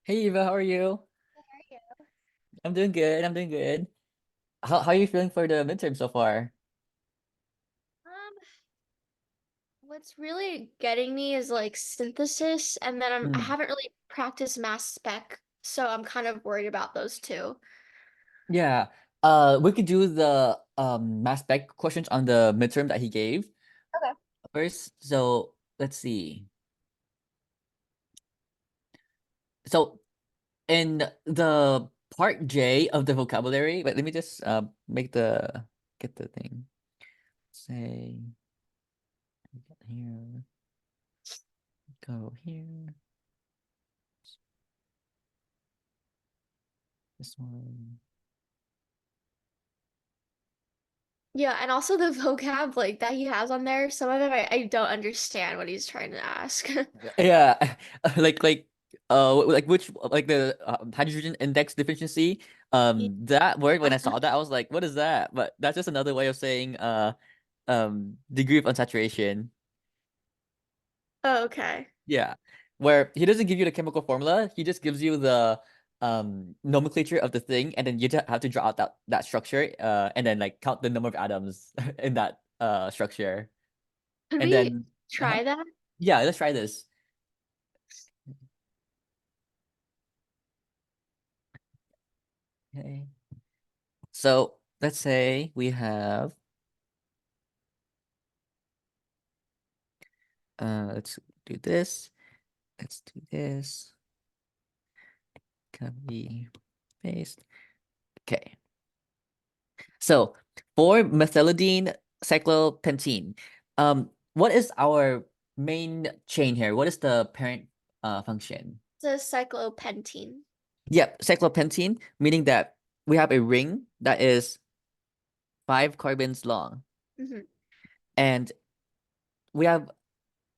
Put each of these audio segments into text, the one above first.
Hey Eva, how are you? How are you? I'm doing good. I'm doing good. How are you feeling for the midterm so far? Um, what's really getting me is like synthesis, and then I Hmm. haven't really practiced mass spec, so I'm kind of worried about those two. Yeah. We could do the mass spec questions on the midterm that he gave Okay. first. So let's see. So in the part J of the vocabulary, wait, let me just make the get the thing. Say here, go here, this one. Yeah, and also the vocab like that he has on there, some of them I don't understand what he's trying to ask. Yeah, like which like the hydrogen index deficiency. Yeah. That word when I saw that I was like, what is that? But that's just another way of saying degree of unsaturation. Oh, okay. Yeah, where he doesn't give you the chemical formula, he just gives you the nomenclature of the thing, and then you just have to draw out that structure and then like count the number of atoms in that structure, Could and we then try that? yeah, let's try this. Okay. So let's say we have let's do this. Let's do this. Copy, paste. Okay. So for methylidine cyclopentene, what is our main chain here? What is the parent function? It's a cyclopentene. Yep, cyclopentene, meaning that we have a ring that is 5 carbons long, Mm-hmm. and we have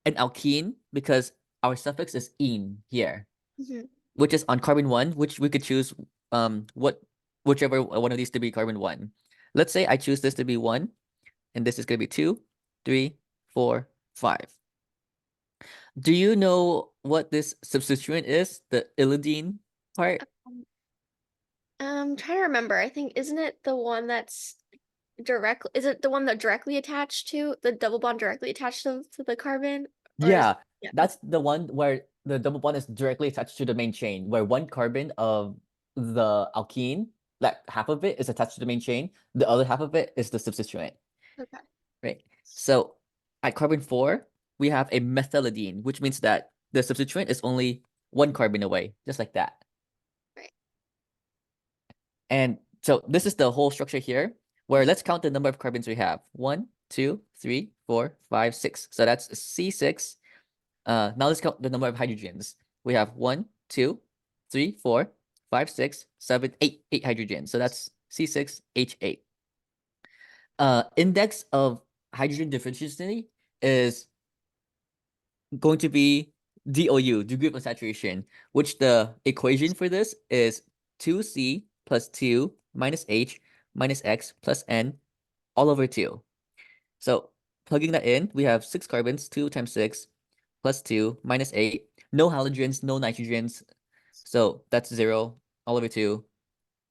an alkene because our suffix is "ene" here, Mm-hmm. which is on carbon one, which we could choose whichever one of these to be carbon one. Let's say I choose this to be one, and this is gonna be two, three, four, five. Do you know what this substituent is? The illidine part? I'm trying to remember. I think isn't it the one that's directly is it the one that directly attached to the double bond directly attached to the carbon or is Yeah, yeah, that's the one where the double bond is directly attached to the main chain, where one carbon of the alkene, like half of it is attached to the main chain, the other half of it is the substituent. okay, Right. So at carbon four, we have a methylidine, which means that the substituent is only one carbon away, just like that. right. And so this is the whole structure here, where let's count the number of carbons we have. One, two, three, four, five, six. So that's C6. Now let's count the number of hydrogens. We have one, two, three, four, five, six, seven, eight, eight hydrogens. So that's C6H8. Index of hydrogen deficiency is going to be DOU, degree of saturation, which the equation for this is 2C plus 2 minus H minus X plus N all over 2. So plugging that in, we have 6 carbons, 2 times 6 plus 2 minus 8. No halogens, no nitrogens. So that's 0 all over 2.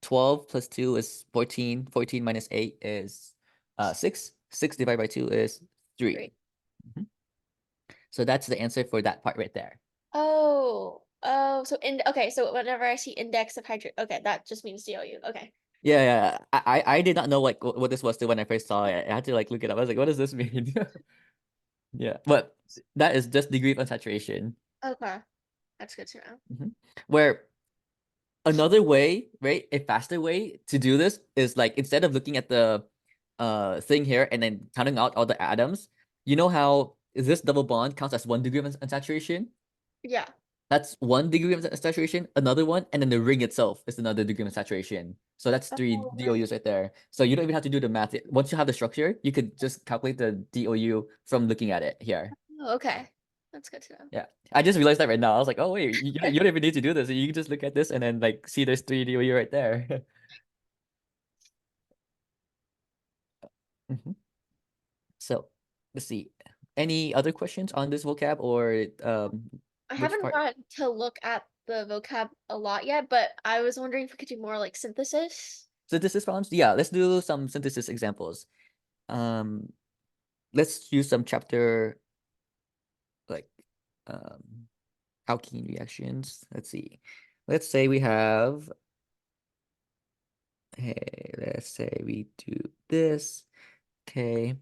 12 plus 2 is 14. 14 minus 8 is 6. 6 divided by 2 is 3. Great. Mhm. So that's the answer for that part right there. Oh, so in okay, so whenever I see index of hydro, okay, that just means DOU. Okay. Yeah, yeah. I did not know like what this was too when I first saw it. I had to like look it up. I was like, what does this mean? Yeah, but that is just degree of unsaturation. Okay. That's good to know. Mhm. Where another way, right, a faster way to do this is like instead of looking at the thing here and then counting out all the atoms, you know how this double bond counts as 1 degree of unsaturation? Yeah. That's 1 degree of saturation, another one, and then the ring itself is another degree of saturation. So that's three Oh, right. DOUs right there. So you don't even have to do the math. Once you have the structure, you could just calculate the DOU from looking at it here. Oh, okay. That's good to know. Yeah. I just realized that right now. I was like, oh wait, you don't even need to do this. You can just look at this and then like see there's three DOU right there. Mhm. So let's see. Any other questions on this vocab or I which haven't part? gotten to look at the vocab a lot yet, but I was wondering if we could do more like synthesis. Synthesis problems? Yeah, let's do some synthesis examples. Um, let's use some chapter like um alkene reactions. Let's see. Let's say we have, hey, let's say we do this. Okay.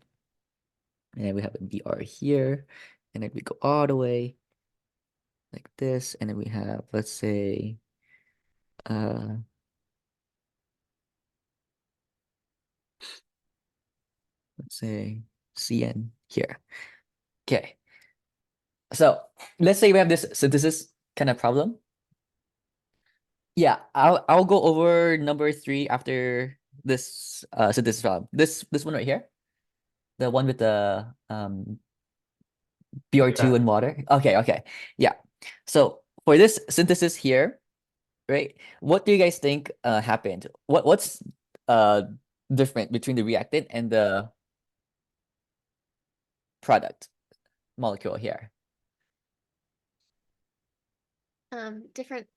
And then we have a BR here. And then we go all the way like this. And then we have, let's say, uh let's say CN here. Okay. So let's say we have this synthesis kind of problem. Yeah, I'll go over number 3 after this synthesis problem. This one right here, the one with the BR2 Yeah. and water. Okay, okay. Yeah. So for this synthesis here, right? What do you guys think happened? What's uh different between the reactant and the product molecule here? Different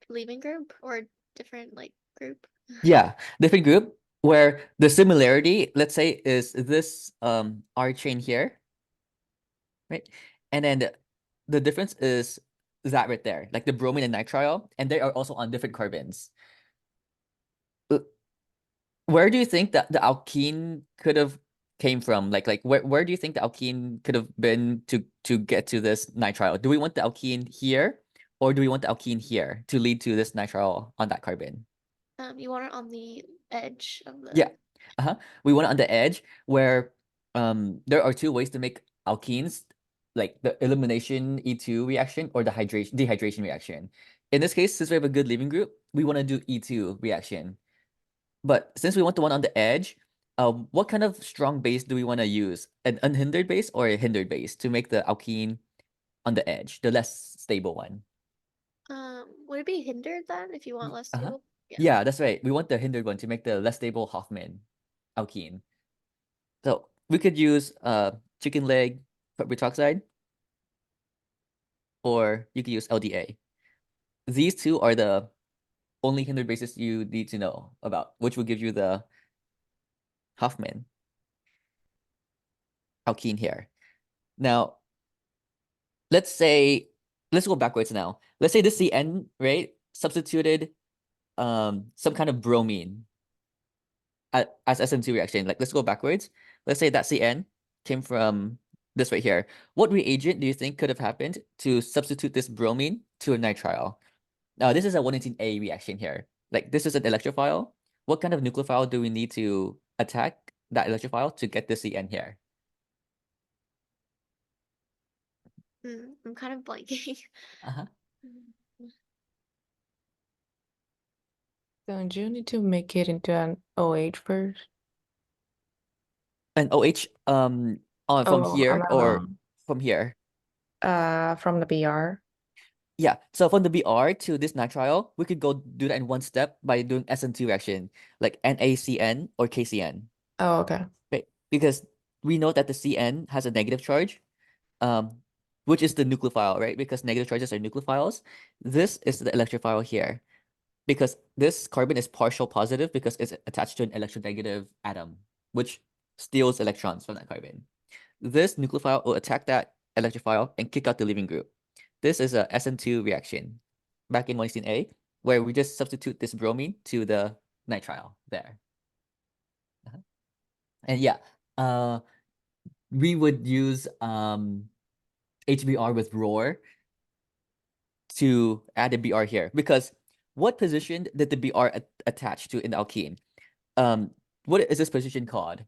leaving group or different like group. Yeah, different group where the similarity, let's say, is this R chain here, right? And then the difference is that right there, like the bromine and nitrile, and they are also on different carbons. Uh, Where do you think that the alkene could have came from? Like where do you think the alkene could have been to get to this nitrile? Do we want the alkene here, or do we want the alkene here to lead to this nitrile on that carbon? You want it on the edge of Yeah. the. We want it on the edge where there are two ways to make alkenes, like the elimination E2 reaction or the dehydration reaction. In this case, since we have a good leaving group, we want to do E2 reaction. But since we want the one on the edge, what kind of strong base do we want to use? An unhindered base or a hindered base to make the alkene on the edge, the less stable one? Would it be hindered then if you want less Uh-huh. stable? Yeah. Yeah, that's right. We want the hindered one to make the less stable Hoffman alkene. So we could use chicken leg retoxide, or you could use LDA. These two are the only hindered bases you need to know about, which will give you the Hoffman alkene here. Now, let's go backwards now. Let's say the CN, right, substituted some kind of bromine as SN2 reaction. Like, let's go backwards. Let's say that CN came from this right here. What reagent do you think could have happened to substitute this bromine to a nitrile? Now, this is a 118A reaction here. Like, this is an electrophile. What kind of nucleophile do we need to attack that electrophile to get the CN here? I'm kind of blanking. Uh-huh. Don't you need to make it into an OH first? And OH from Oh, here or from here? from the BR. Yeah, so from the BR to this nitrile, we could go do that in one step by doing SN2 reaction, like NaCN or KCN, Oh, okay. right? Because we know that the CN has a negative charge, which is the nucleophile, right? Because negative charges are nucleophiles. This is the electrophile here, because this carbon is partial positive because it's attached to an electronegative atom, which steals electrons from that carbon. This nucleophile will attack that electrophile and kick out the leaving group. This is a SN2 reaction back in 116A, where we just substitute this bromine to the nitrile there. And yeah, we would use HBr with ROR to add a BR here, because what position did the BR attach to in the alkene? What is this position called?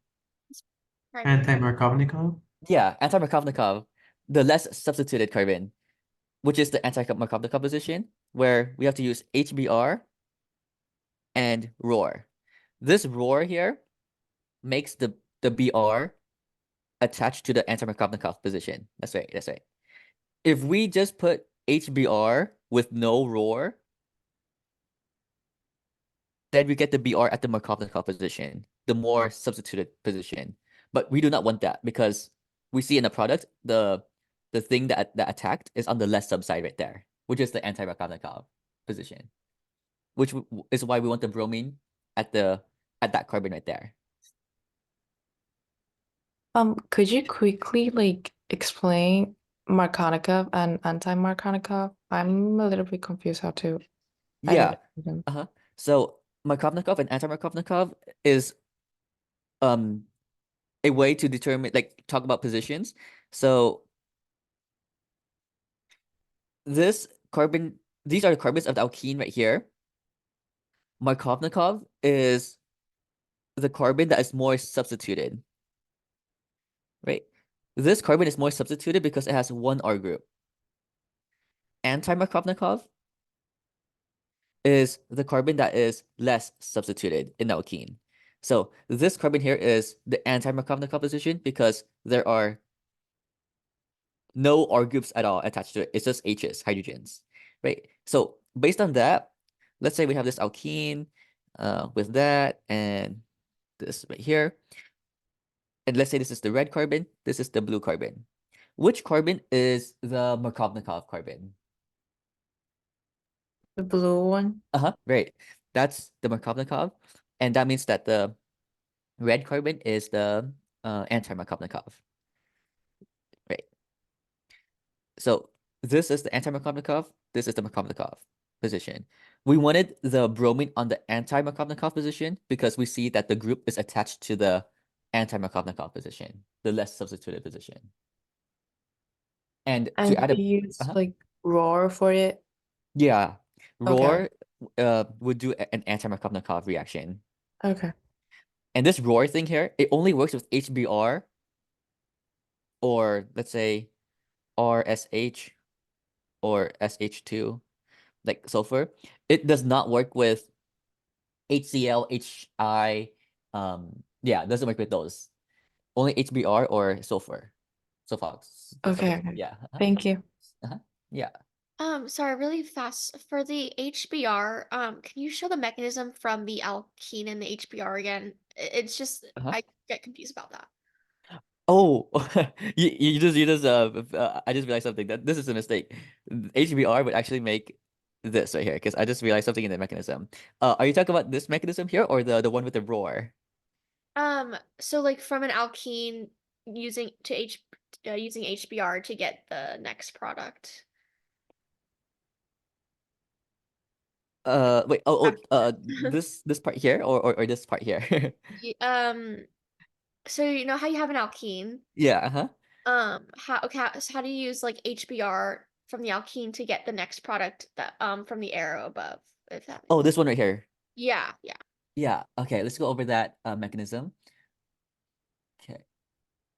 Anti-Markovnikov? Yeah, anti-Markovnikov, the less substituted carbon, which is the anti-Markovnikov position, where we have to use HBr and ROR. This ROR here makes the BR attached to the anti-Markovnikov position. That's right, that's right. If we just put HBr with no ROR, then we get the BR at the Markovnikov position, the more substituted position. But we do not want that, because we see in the product, the thing that attacked is on the less sub side right there. which is the anti-Markovnikov position, which is why we want the bromine at that carbon right there. Could you quickly like explain Markovnikov and anti-Markovnikov? I'm a little bit confused how to Yeah. identify them. So Markovnikov and anti-Markovnikov is a way to determine, like, talk about positions. So this carbon, these are the carbons of the alkene right here. Markovnikov is the carbon that is more substituted, right? This carbon is more substituted because it has one R group. Anti-Markovnikov is the carbon that is less substituted in the alkene. So this carbon here is the anti-Markovnikov position because there are no R groups at all attached to it. It's just H's, hydrogens, right? So based on that, let's say we have this alkene with that and this right here. And let's say this is the red carbon, this is the blue carbon. Which carbon is the Markovnikov carbon? The blue one. Right. That's the Markovnikov. And that means that the red carbon is the anti-Markovnikov. Right. So this is the anti-Markovnikov, this is the Markovnikov position. We wanted the bromine on the anti-Markovnikov position because we see that the group is attached to the anti-Markovnikov position, the less substituted position. And to And add we use uh-huh. like roar for it. Yeah, Okay. roar would do an anti-Markovnikov reaction. Okay. And this roar thing here, it only works with HBr or let's say RSH or SH2, like sulfur. It does not work with HCl, HI. Yeah, it doesn't work with those. Only HBr or sulfur. Sulfox. Okay. Okay. Yeah. Thank you. Yeah. Sorry, really fast for the HBr. Can you show the mechanism from the alkene and the HBr again? It's just I get confused about that. Oh, I just realized something that this is a mistake. HBr would actually make this right here because I just realized something in the mechanism. Are you talking about this mechanism here or the one with the roar? So like from an alkene using using HBr to get the next product. Wait, After. this part here or this part here? So you know how you have an alkene? Yeah, So how do you use like HBr from the alkene to get the next product that from the arrow above? If that Oh, makes this one right here. Yeah, yeah. Yeah, okay, let's go over that mechanism. Okay,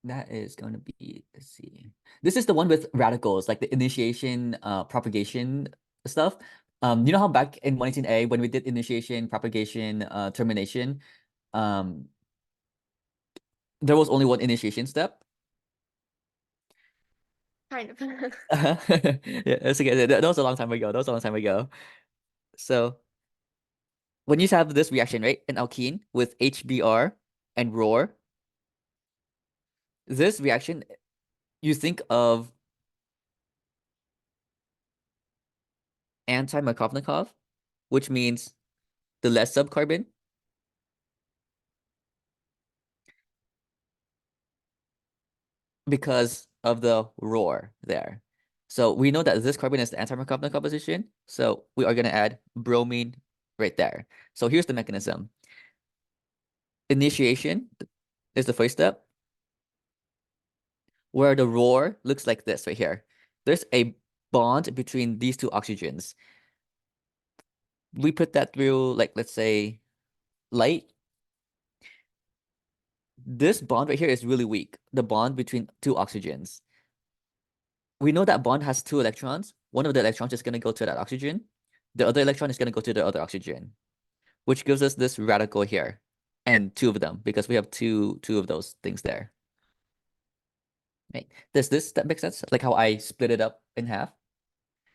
that is going to be, let's see. This is the one with radicals, like the initiation, propagation stuff. You know how back in 118A when we did initiation, propagation, termination, um, there was only one initiation step. Kind of. Yeah, that's okay. That was a long time ago. That was a long time ago. So when you have this reaction, right, an alkene with HBr and roar, this reaction, you think of anti-Markovnikov, which means the less subcarbon, because of the roar there. So we know that this carbon is the anti-Markovnikov position, so we are going to add bromine right there. So here's the mechanism. Initiation is the first step, where the roar looks like this right here. There's a bond between these two oxygens. We put that through, like, let's say, light. This bond right here is really weak, the bond between two oxygens. We know that bond has two electrons. One of the electrons is going to go to that oxygen. The other electron is going to go to the other oxygen, which gives us this radical here. And two of them, because we have two of those things there. Right. That make sense? Like how I split it up in half?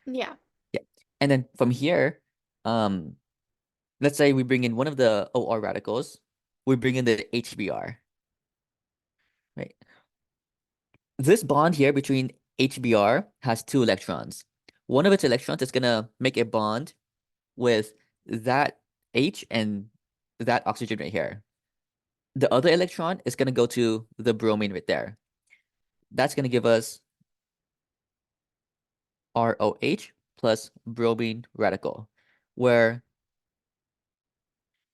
Yeah. Yeah. And then from here, let's say we bring in one of the OR radicals, we bring in the HBr. Right. This bond here between HBr has two electrons. one of its electrons is gonna make a bond with that H and that oxygen right here. The other electron is gonna go to the bromine right there. That's gonna give us ROH plus bromine radical, where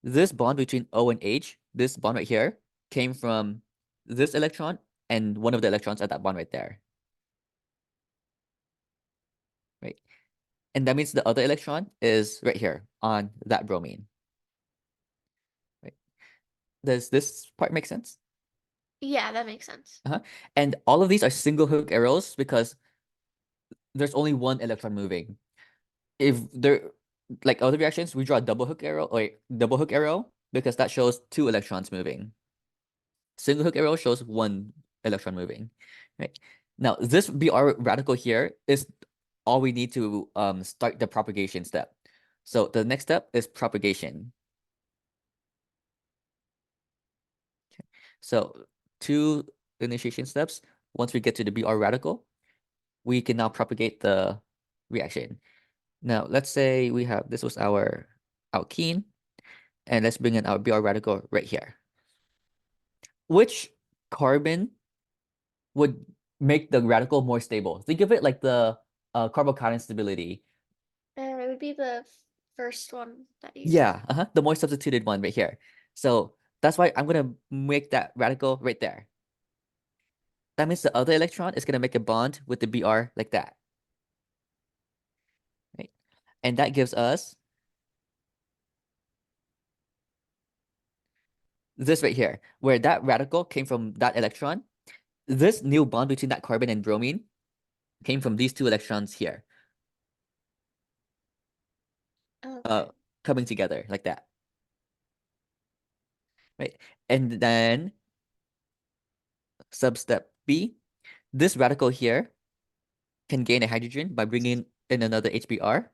this bond between O and H, this bond right here, came from this electron and one of the electrons at that bond right there. Right? And that means the other electron is right here on that bromine. Right? Does this part make sense? Yeah, that makes sense. And all of these are single hook arrows because there's only one electron moving. If there, like other reactions, we draw a double hook arrow or double hook arrow because that shows two electrons moving. Single hook arrow shows one electron moving, right? Now this Br radical here is all we need to start the propagation step. So the next step is propagation. Okay. So two initiation steps. Once we get to the Br radical, we can now propagate the reaction. Now let's say we have, this was our alkene, and let's bring in our Br radical right here. Which carbon would make the radical more stable? Think of it like the carbocation stability. It would be the first one that you Yeah, the more substituted one right here. So that's why I'm gonna make that radical right there. That means the other electron is gonna make a bond with the Br like that. Right? And that gives us this right here, where that radical came from that electron. This new bond between that carbon and bromine came from these two electrons here, Okay. coming together like that. Right? And then sub-step B, this radical here can gain a hydrogen by bringing in another HBr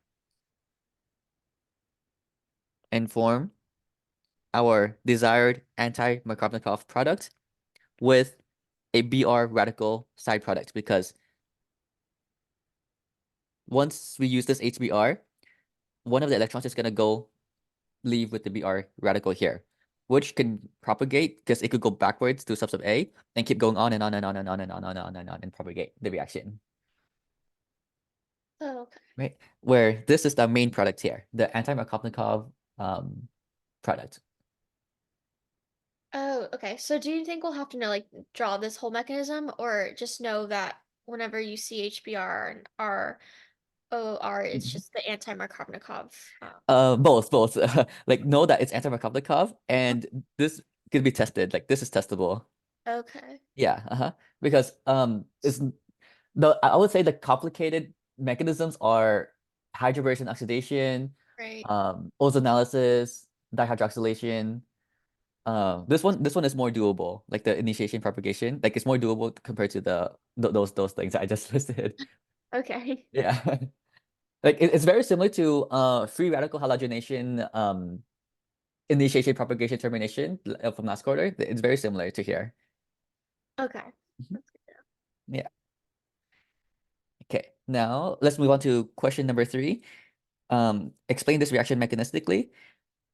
and form our desired anti-Markovnikov product with a Br radical side product, because once we use this HBr, one of the electrons is going to go leave with the Br radical here, which can propagate because it could go backwards to sub A and keep going on and on and on and on and on and on and on and propagate the reaction. Oh, okay. Right? Where this is the main product here, the anti-Markovnikov product. Oh, okay. So do you think we'll have to know, like, draw this whole mechanism, or just know that whenever you see HBr and ROR, it's Mhm. just the anti-Markovnikov? Both. Like know that it's anti-Markovnikov and this could be tested. Like this is testable. Okay. Yeah, because it's the I would say the complicated mechanisms are hydroboration oxidation, Right. ozonolysis, dihydroxylation. This one is more doable, like the initiation propagation, like it's more doable compared to those things that I just listed. Okay. Yeah. Like it's very similar to free radical halogenation initiation propagation termination from last quarter. It's very similar to here. Okay. Mhm. That's good. Yeah. Okay, now let's move on to question number 3. Explain this reaction mechanistically.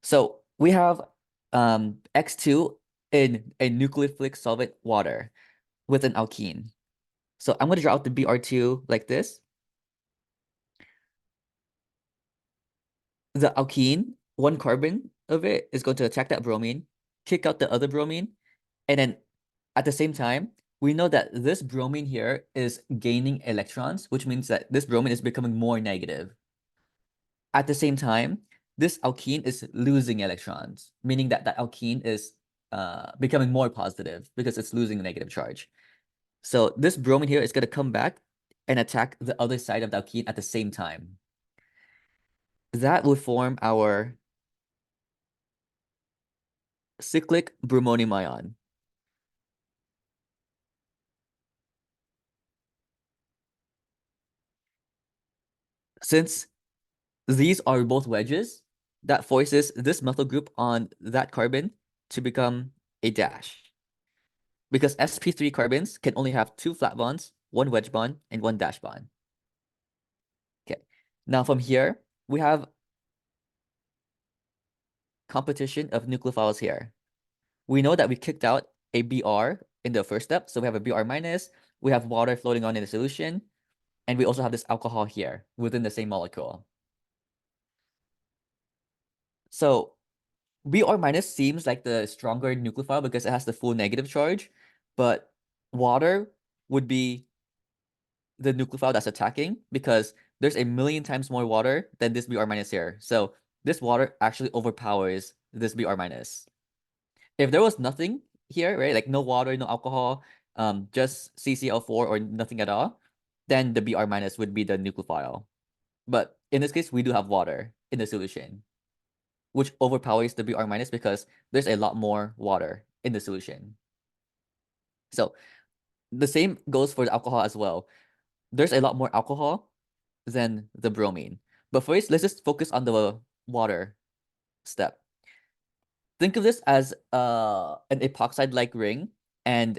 So we have X2 in a nucleophilic solvent water with an alkene. So I'm going to draw out the Br2 like this. The alkene, one carbon of it is going to attack that bromine, kick out the other bromine, and then at the same time, we know that this bromine here is gaining electrons, which means that this bromine is becoming more negative. At the same time, this alkene is losing electrons, meaning that that alkene is becoming more positive because it's losing a negative charge. So this bromine here is going to come back and attack the other side of the alkene at the same time. That would form our cyclic bromonium ion. Since these are both wedges, that forces this methyl group on that carbon to become a dash. Because sp3 carbons can only have 2 flat bonds, 1 wedge bond, and 1 dash bond. Okay, Now from here, we have competition of nucleophiles here. We know that we kicked out a Br in the first step, so we have a Br minus, we have water floating on in the solution, and we also have this alcohol here within the same molecule. So Br minus seems like the stronger nucleophile because it has the full negative charge, but water would be the nucleophile that's attacking because there's a million times more water than this Br minus here. So this water actually overpowers this Br minus. If there was nothing here, right, like no water, no alcohol, just CCl4 or nothing at all, then the Br minus would be the nucleophile. But in this case, we do have water in the solution, which overpowers the Br minus because there's a lot more water in the solution. So the same goes for the alcohol as well. There's a lot more alcohol than the bromine. But first, let's just focus on the water step. Think of this as an epoxide-like ring and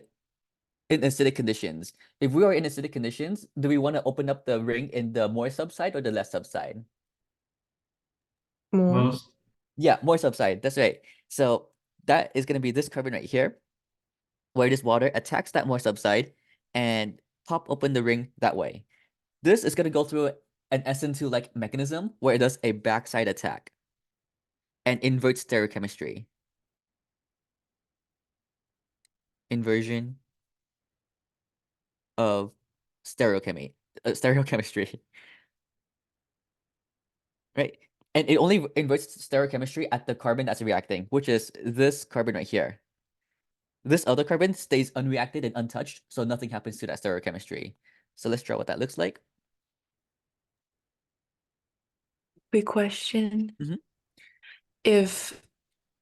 in acidic conditions. If we are in acidic conditions, do we want to open up the ring in the more subside or the less subside? More. Most. Yeah, more subside. That's right. So that is going to be this carbon right here, where this water attacks that more subside and pop open the ring that way. This is going to go through an SN2-like mechanism where it does a backside attack and inverts stereochemistry. Inversion of stereochemistry, right? And it only inverts stereochemistry at the carbon that's reacting, which is this carbon right here. This other carbon stays unreacted and untouched, so nothing happens to that stereochemistry. So let's draw what that looks like. Quick question. Mhm. If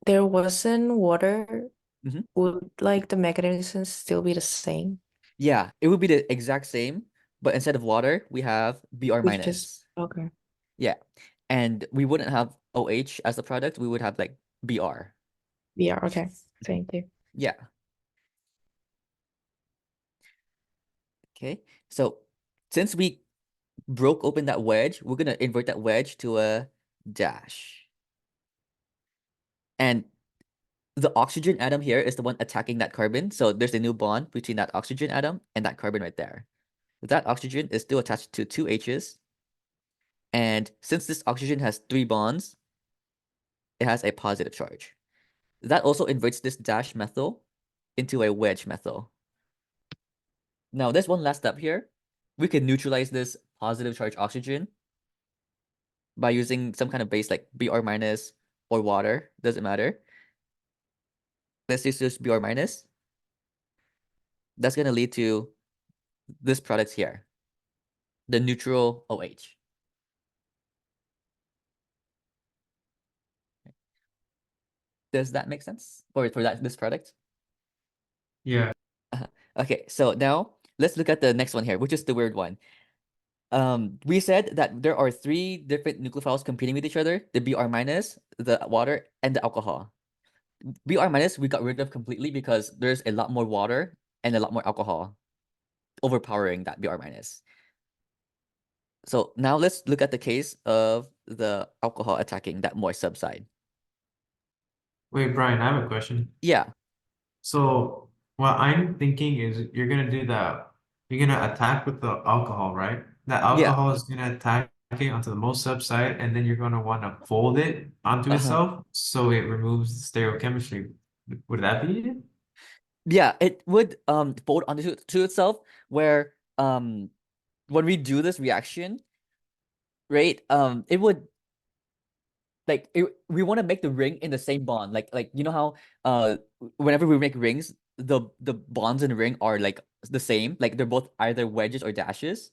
there wasn't water, Mhm. would like the mechanism still be the same? Yeah, it would be the exact same, but instead of water, we have Br We minus. just okay. Yeah, and we wouldn't have OH as the product, we would have like Br. Yeah, okay. Thank you. Yeah. Okay, so since we broke open that wedge, we're gonna invert that wedge to a dash. And the oxygen atom here is the one attacking that carbon. So there's a new bond between that oxygen atom and that carbon right there. That oxygen is still attached to two H's. And since this oxygen has 3 bonds, it has a positive charge. That also inverts this dash methyl into a wedge methyl. Now, there's one last step here. We can neutralize this positive charge oxygen by using some kind of base like Br minus or water, doesn't matter. Let's just Br minus. That's going to lead to this product here, the neutral OH. Does that make sense for this product? Yeah. Okay, so now let's look at the next one here, which is the weird one. We said that there are 3 different nucleophiles competing with each other, the Br minus, the water, and the alcohol. Br minus we got rid of completely because there's a lot more water and a lot more alcohol overpowering that Br minus. So now let's look at the case of the alcohol attacking that more subside. Wait, Brian, I have a question. Yeah. So what I'm thinking is you're gonna do that. You're gonna attack with the alcohol, right? That Yeah. alcohol is gonna attack it onto the most subside, and then you're gonna want to fold it onto itself so it removes the stereochemistry. Would that be it? Yeah, it would fold onto to itself where when we do this reaction, right? It would like we want to make the ring in the same bond. Like you know how whenever we make rings, the bonds in the ring are like the same, like they're both either wedges or dashes.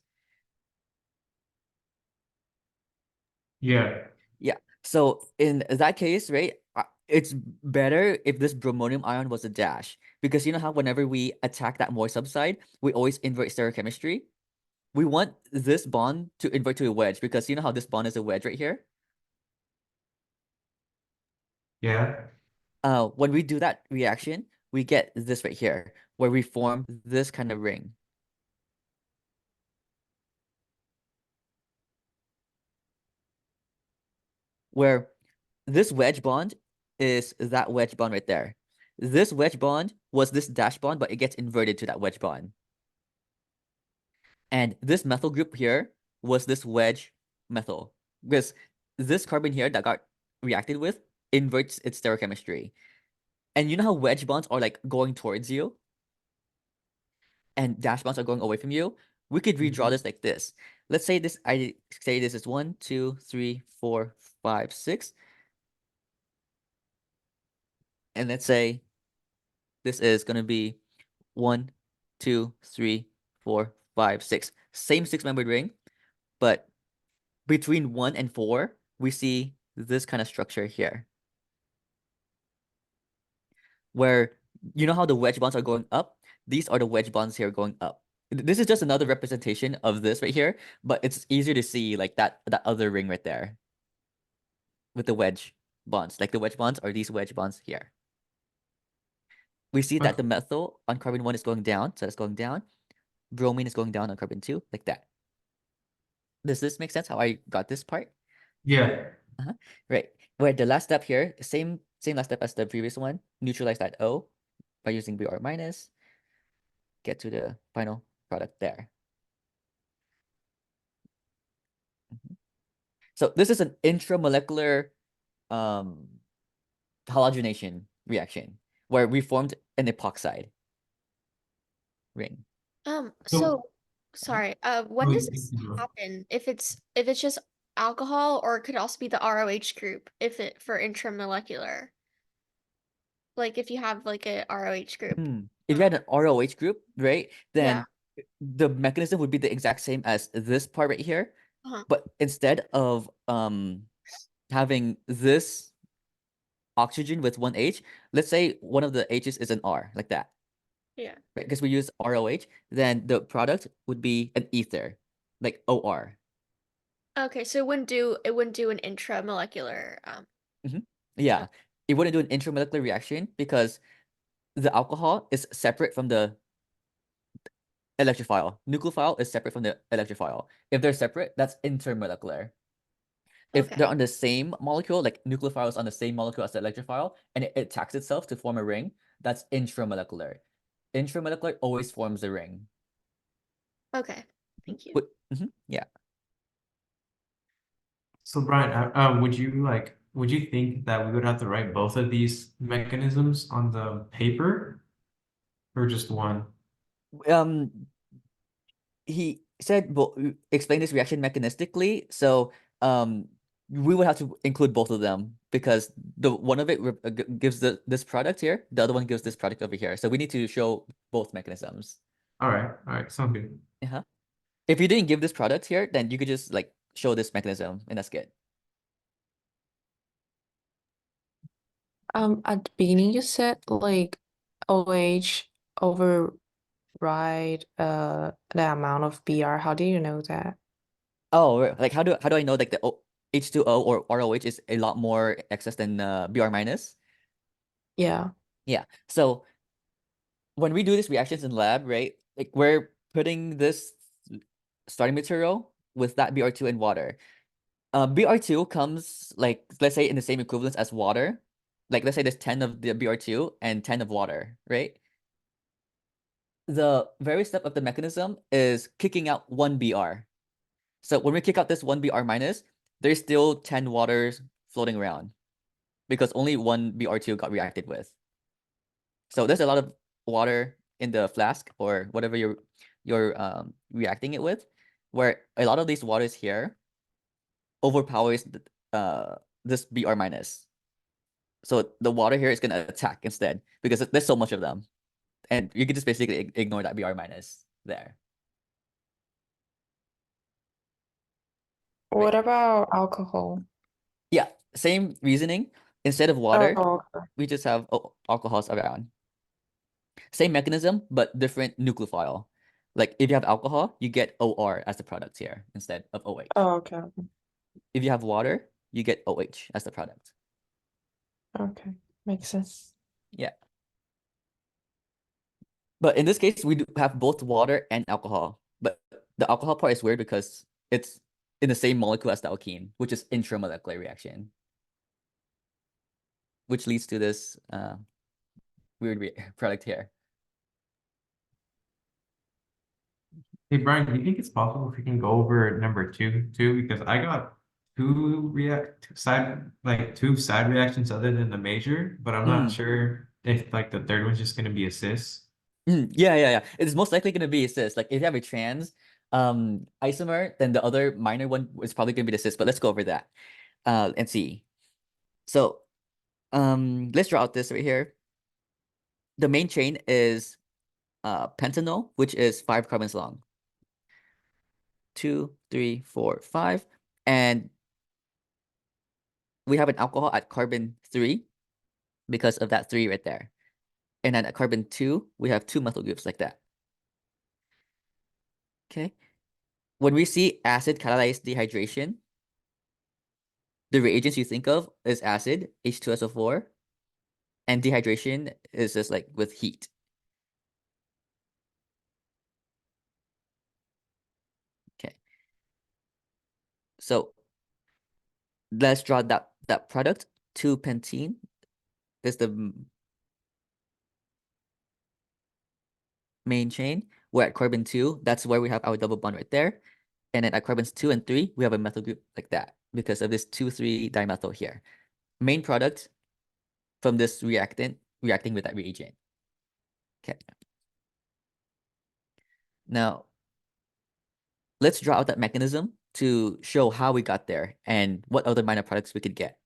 Yeah. Yeah. So in that case, right, it's better if this bromonium ion was a dash because you know how whenever we attack that more subside, we always invert stereochemistry. We want this bond to invert to a wedge because you know how this bond is a wedge right here. Yeah. When we do that reaction, we get this right here where we form this kind of ring. where this wedge bond is that wedge bond right there. This wedge bond was this dash bond, but it gets inverted to that wedge bond. And this methyl group here was this wedge methyl, because this carbon here that got reacted with inverts its stereochemistry. And you know how wedge bonds are like going towards you and dash bonds are going away from you? We could redraw this like this. Let's say this, I say this is 1, 2, 3, 4, 5, 6. And let's say this is going to be 1, 2, 3, 4, 5, 6. Same 6-membered ring, but between 1 and 4, we see this kind of structure here. Where you know how the wedge bonds are going up? These are the wedge bonds here going up. This is just another representation of this right here, but it's easier to see like that other ring right there with the wedge bonds. Like the wedge bonds are these wedge bonds here. We see that the methyl on carbon 1 is going down, so it's going down. Bromine is going down on carbon 2, like that. Does this make sense how I got this part? Yeah. Right. Where the last step here, same last step as the previous one, neutralize that O by using Br minus, get to the final product there. So this is an intramolecular halogenation reaction where we formed an epoxide ring. So sorry. When does this happen? If it's just alcohol, or it could also be the ROH group if it for intramolecular. Like if you have like a ROH group. If you had an ROH group, right, then Yeah. the mechanism would be the exact same as this part right here. Uh-huh. But instead of having this oxygen with one H, let's say one of the H's is an R, like that. Yeah. Right? Because we use ROH, then the product would be an ether, like OR. Okay, so it wouldn't do an intramolecular Yeah, it wouldn't do an intramolecular reaction because the alcohol is separate from the electrophile. Nucleophile is separate from the electrophile. If they're separate, that's intermolecular. If Okay. they're on the same molecule, like nucleophile is on the same molecule as the electrophile, and it attacks itself to form a ring, that's intramolecular. Intramolecular always forms a ring. Okay. Thank you. Yeah. So Brian, would you think that we would have to write both of these mechanisms on the paper, or just one? He said, well, explain this reaction mechanistically. So we would have to include both of them because the one of it gives this product here, the other one gives this product over here. So we need to show both mechanisms. All right, sounds good. If you didn't give this product here, then you could just like show this mechanism, and that's good. At the beginning you said like OH override the amount of Br. How do you know that? Oh, like how do I know like the H2O or ROH is a lot more excess than Br minus? Yeah. Yeah. So when we do these reactions in lab, right? Like we're putting this starting material with that Br2 in water. Br2 comes like, let's say in the same equivalence as water. Like let's say there's 10 of the Br2 and 10 of water, right? The very step of the mechanism is kicking out one Br. So when we kick out this one Br minus, there's still 10 waters floating around because only one Br2 got reacted with. So there's a lot of water in the flask or whatever you're reacting it with, where a lot of these waters here overpowers this Br minus. So the water here is gonna attack instead because there's so much of them, and you can just basically ignore that Br minus there. What about alcohol? Yeah, same reasoning. Instead of water, Oh, we just have alcohols around. Same mechanism, but different nucleophile. Like if you have alcohol, you get OR as the product here instead of OH. oh, okay. If you have water, you get OH as the product. Okay. Makes sense. Yeah. But in this case, we do have both water and alcohol. But the alcohol part is weird because it's in the same molecule as the alkene, which is intramolecular reaction. which leads to this weird product here. Hey Brian, do you think it's possible if we can go over number two too? Because I got two side reactions other than the major, but I'm not sure if like the third one's just gonna be a cis. Yeah. It's most likely gonna be a cis. Like if you have a trans isomer, then the other minor one is probably gonna be the cis. But let's go over that and see. So let's draw out this right here. The main chain is pentanol, which is 5 carbons long. 2, 3, 4, 5. And we have an alcohol at carbon 3 because of that 3 right there. And then at carbon 2, we have 2 methyl groups like that. Okay. When we see acid catalyzed dehydration, the reagents you think of is acid, H2SO4, and dehydration is just like with heat. Okay. So let's draw that product. 2-pentene is the main chain. We're at carbon 2. That's where we have our double bond right there. And then at carbons 2 and 3, we have a methyl group like that because of this 2,3 dimethyl here. Main product from this reactant reacting with that reagent. Okay. Now, let's draw out that mechanism to show how we got there and what other minor products we could get.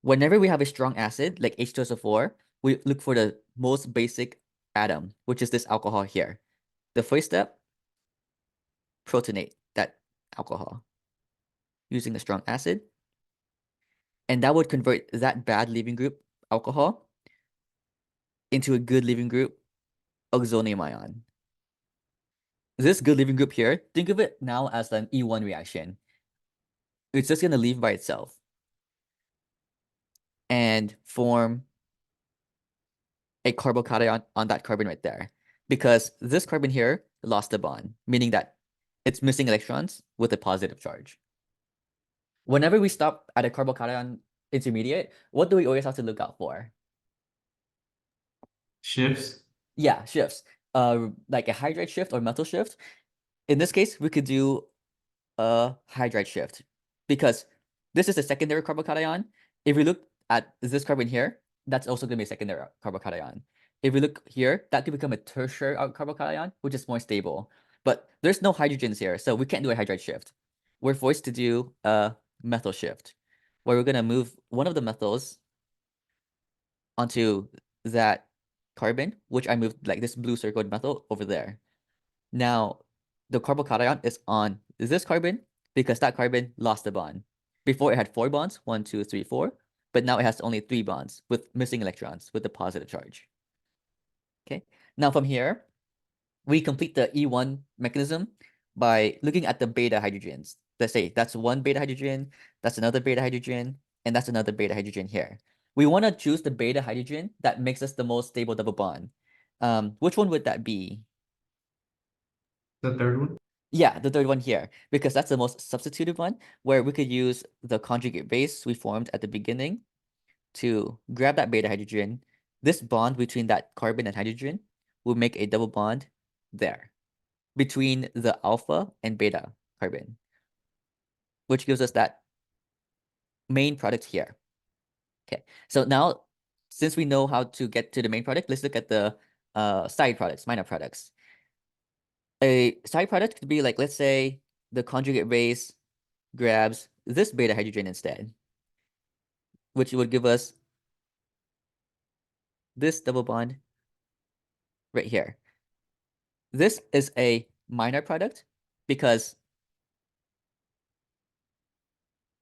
Whenever we have a strong acid like H2SO4, we look for the most basic atom, which is this alcohol here. The first step, protonate that alcohol using a strong acid. And that would convert that bad leaving group alcohol into a good leaving group oxonium ion. This good leaving group here, think of it now as an E1 reaction. It's just going to leave by itself and form a carbocation on that carbon right there. Because this carbon here lost a bond, meaning that it's missing electrons with a positive charge. Whenever we stop at a carbocation intermediate, what do we always have to look out for? Shifts. Yeah, shifts. Like a hydride shift or metal shift. In this case, we could do a hydride shift because this is a secondary carbocation. If we look at this carbon here, that's also going to be a secondary carbocation. If we look here, that could become a tertiary carbocation, which is more stable. But there's no hydrogens here, so we can't do a hydride shift. We're forced to do a methyl shift, where we're going to move one of the methyls onto that carbon, which I moved like this blue circled methyl over there. Now, the carbocation is on this carbon because that carbon lost a bond. Before it had 4 bonds, 1, 2, 3, 4, but now it has only 3 bonds with missing electrons with the positive charge. Okay, now from here, we complete the E1 mechanism by looking at the beta hydrogens. Let's say that's one beta hydrogen, that's another beta hydrogen, and that's another beta hydrogen here. We want to choose the beta hydrogen that makes us the most stable double bond. Which one would that be? The third one. Yeah, the third one here, because that's the most substituted one, where we could use the conjugate base we formed at the beginning to grab that beta hydrogen. This bond between that carbon and hydrogen will make a double bond there between the alpha and beta carbon, which gives us that main product here. Okay, so now since we know how to get to the main product, let's look at the side products, minor products. A side product could be like, let's say the conjugate base grabs this beta hydrogen instead, which would give us this double bond right here. This is a minor product because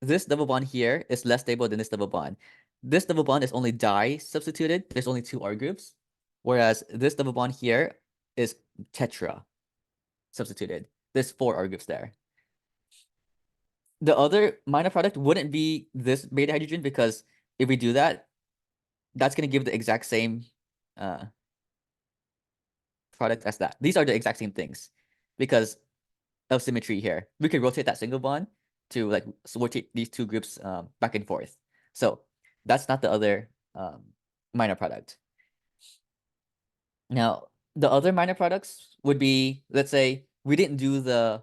this double bond here is less stable than this double bond. This double bond is only di substituted. There's only 2 R groups, whereas this double bond here is tetra substituted. There's 4 R groups there. The other minor product wouldn't be this beta hydrogen because if we do that, that's going to give the exact same product as that. These are the exact same things because of symmetry here. We could rotate that single bond to like rotate these 2 groups back and forth. So that's not the other minor product. Now, the other minor products would be, let's say we didn't do the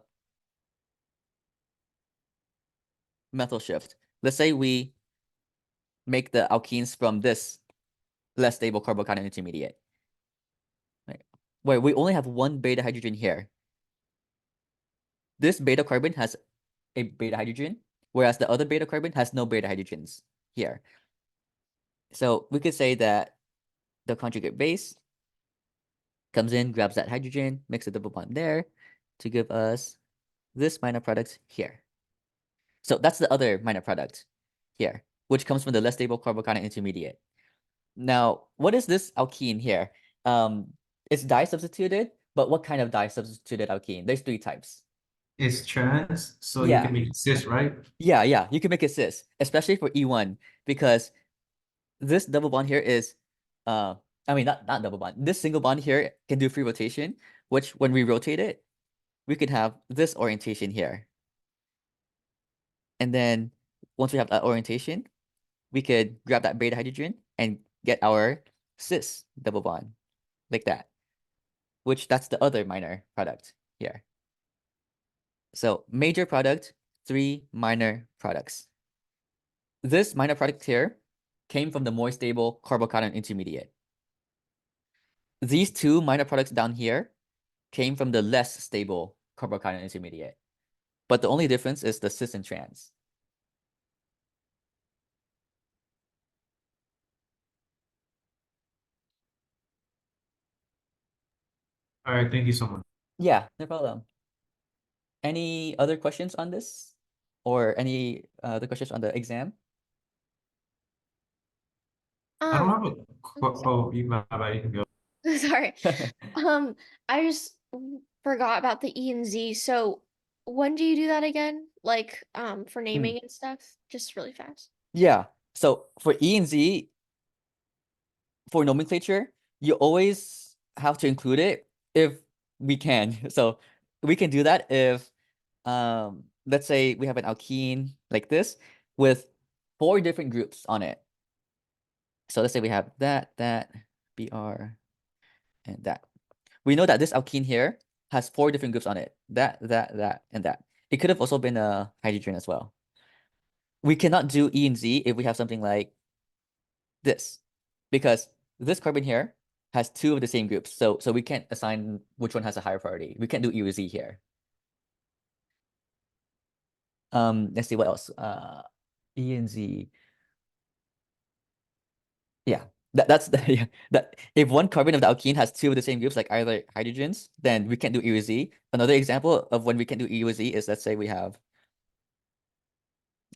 methyl shift. Let's say we make the alkenes from this less stable carbocation intermediate, right? Where we only have one beta hydrogen here. This beta carbon has a beta hydrogen, whereas the other beta carbon has no beta hydrogens here. So we could say that the conjugate base comes in, grabs that hydrogen, makes a double bond there to give us this minor product here. So that's the other minor product here, which comes from the less stable carbocation intermediate. Now, what is this alkene here? It's di-substituted, but what kind of di-substituted alkene? There's three types. It's trans, so you Yeah. can make it cis, right? Yeah, you can make it cis, especially for E1, because this double bond here is, I mean, not double bond. This single bond here can do free rotation, which when we rotate it, we could have this orientation here. And then once we have that orientation, we could grab that beta hydrogen and get our cis double bond like that, which that's the other minor product here. So major product, 3 minor products. This minor product here came from the more stable carbocation intermediate. These 2 minor products down here came from the less stable carbocation intermediate. But the only difference is the cis and trans. All right, thank you so much. Yeah, no problem. Any other questions on this? Or any other questions on the exam? I don't have a Oops. oh, my bad, you can go. Sorry. I just forgot about the E and Z. So when do you do that again? Like, for naming and stuff? Just really fast. Yeah. So for E and Z, for nomenclature, you always have to include it if we can. So we can do that if, let's say we have an alkene like this with 4 different groups on it. So let's say we have that, Br, and that. We know that this alkene here has 4 different groups on it. That, and that. It could have also been a hydrogen as well. We cannot do E and Z if we have something like this, because this carbon here has 2 of the same groups. So we can't assign which one has a higher priority. We can't do E or Z here. Let's see what else. E and Z. Yeah, that's the yeah, that if one carbon of the alkene has 2 of the same groups, like either hydrogens, then we can't do E or Z. Another example of when we can do E or Z is, let's say we have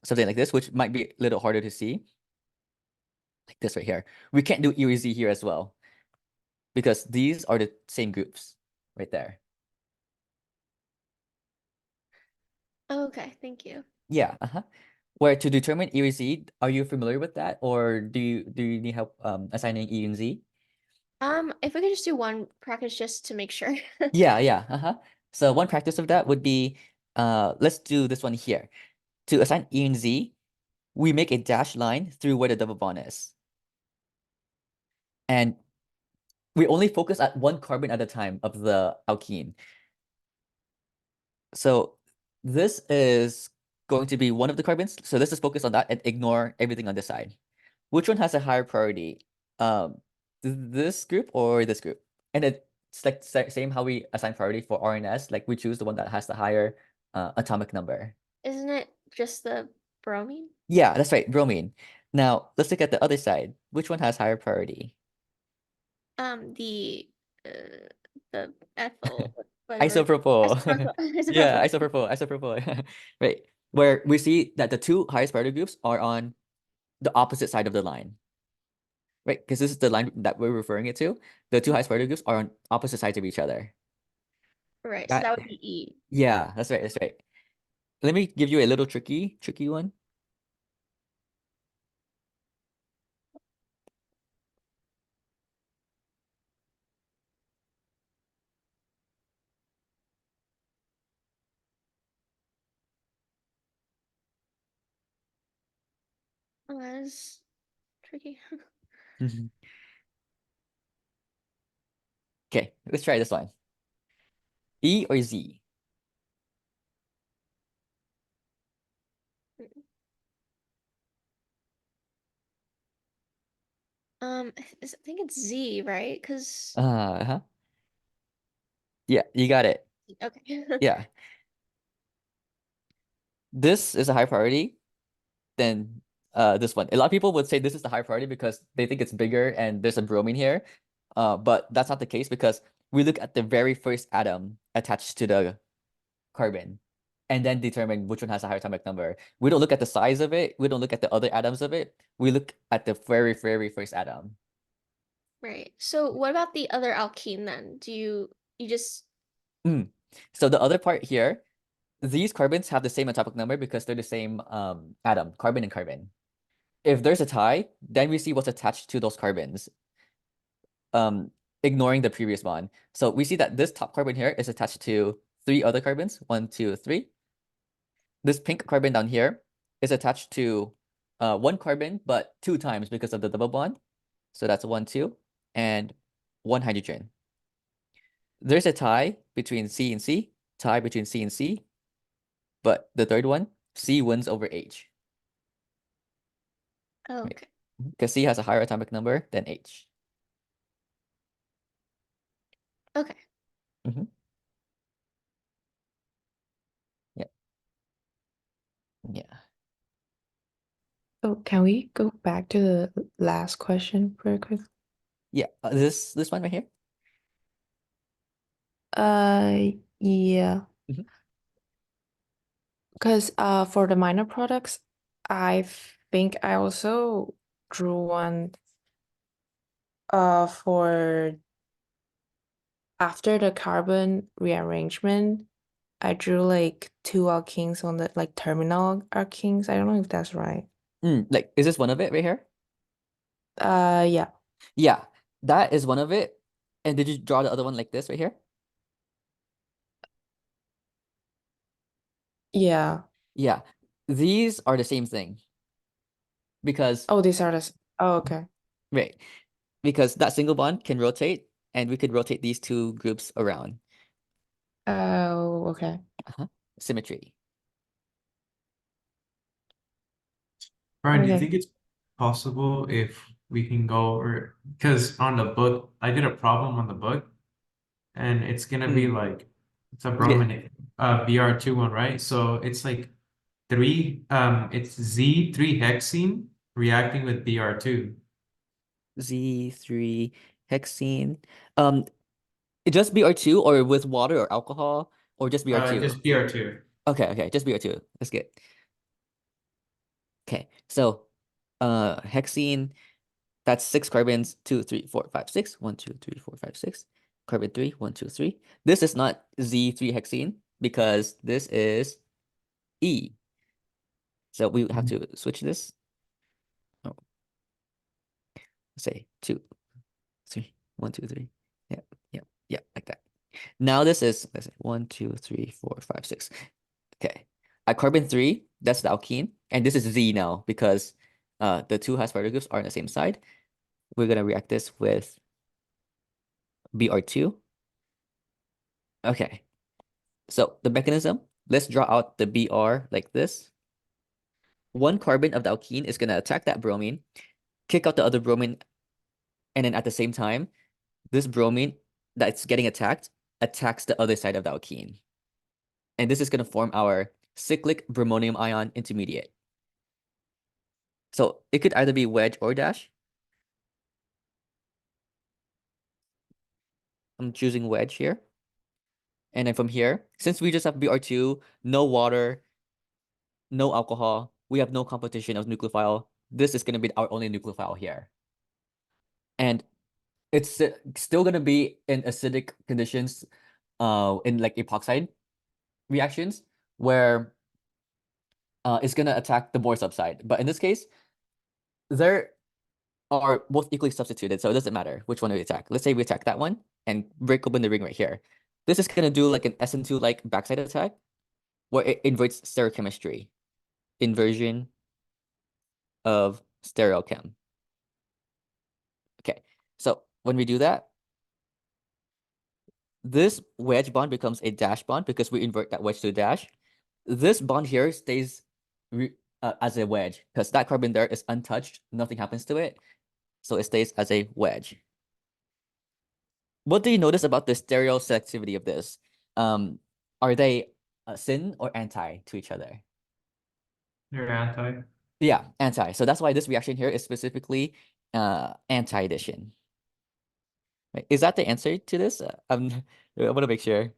something like this, which might be a little harder to see. Like this right here. We can't do E or Z here as well, because these are the same groups right there. Okay, thank you. Yeah, where to determine E or Z, are you familiar with that, or do you need help assigning E and Z? If we could just do one practice just to make sure. Yeah. So one practice of that would be, let's do this one here. To assign E and Z, we make a dashed line through where the double bond is. And we only focus at one carbon at a time of the alkene. So this is going to be one of the carbons. So let's just focus on that and ignore everything on this side. Which one has a higher priority? This group or this group? And it's like same how we assign priority for RNS, like we choose the one that has the higher atomic number. Isn't it just the bromine? Yeah, that's right, bromine. Now let's look at the other side. Which one has higher priority? The uh the ethyl, whatever. Isopropyl. Yeah, Isopropyl. isopropyl. Right. Where we see that the 2 highest priority groups are on the opposite side of the line. Right, because this is the line that we're referring it to. The 2 highest priority groups are on opposite sides of each other. Right, so That, that would be E. yeah, that's right. Let me give you a little tricky one. Oh, that is tricky. Mhm. Okay, let's try this one. E or Z? I think it's Z, right? Because Uh-huh. Yeah, you got it. okay. Yeah. This is a high priority than this one. A lot of people would say this is the high priority because they think it's bigger and there's a bromine here. But that's not the case because we look at the very first atom attached to the carbon and then determine which one has a higher atomic number. We don't look at the size of it. We don't look at the other atoms of it. We look at the very, very first atom. Right. So what about the other alkene then? Do you just So the other part here, these carbons have the same atomic number because they're the same atom, carbon and carbon. If there's a tie, then we see what's attached to those carbons, ignoring the previous bond. So we see that this top carbon here is attached to 3 other carbons, 1, 2, 3. This pink carbon down here is attached to 1 carbon, but 2 times because of the double bond. So that's 1, 2, and 1 hydrogen. There's a tie between C and C, tie between C and C, but the third one, C wins over H. oh, Right. okay. Because C has a higher atomic number than H. Okay. Mhm. Yeah. Yeah. So can we go back to the last question very quick? Yeah. This one right here. Yeah. Mhm. Because for the minor products, I think I also drew one for after the carbon rearrangement, I drew like 2 alkenes on the like terminal alkenes. I don't know if that's right. Like, is this one of it right here? Yeah. Yeah, that is one of it. And did you draw the other one like this right here? Yeah. Yeah, these are the same thing because, Oh, these are the oh, okay. right, because that single bond can rotate and we could rotate these 2 groups around. Oh, okay. Symmetry. Brian, do you Okay. think it's possible if we can go or because on the book, I did a problem on the book and it's gonna be like it's a Yeah, brominate BR2 one, right? So it's like it's Z3 hexene reacting with BR2. Z3 hexene. Um, just BR2 or with water or alcohol or just BR2? Just BR2. Okay, just BR2. That's good. Okay, so hexene, that's 6 carbons, 2, 3, 4, 5, 6. 1, 2, 3, 4, 5, 6. Carbon 3, 1, 2, 3. This is not Z3 hexene because this is E. So we have to switch this. Oh, say 2, 3, 1, 2, 3. Yeah, like that. Now this is, let's say 1, 2, 3, 4, 5, 6. Okay. At carbon 3, that's the alkene. And this is Z now because the 2 has particle groups are on the same side. We're gonna react this with Br2. Okay. So the mechanism, let's draw out the Br like this. 1 carbon of the alkene is gonna attack that bromine, kick out the other bromine, and then at the same time, this bromine that's getting attacked attacks the other side of the alkene. And this is gonna form our cyclic bromonium ion intermediate. So it could either be wedge or dash. I'm choosing wedge here. And then from here, since we just have Br2, no water, no alcohol, we have no competition of nucleophile. This is going to be our only nucleophile here. And it's still going to be in acidic conditions, in like epoxide reactions, where it's going to attack the Bohr subside. But in this case, there are both equally substituted, so it doesn't matter which one we attack. Let's say we attack that one and break open the ring right here. This is going to do like an SN2 like backside attack, where it inverts stereochemistry. Inversion of stereochem. Okay, so when we do that, this wedge bond becomes a dash bond because we invert that wedge to a dash. This bond here stays as a wedge because that carbon there is untouched. Nothing happens to it. So it stays as a wedge. What do you notice about the stereoselectivity of this? Are they syn or anti to each other? They're anti. Yeah, anti. So that's why this reaction here is specifically anti-addition. Right? Is that the answer to this? I want to make sure.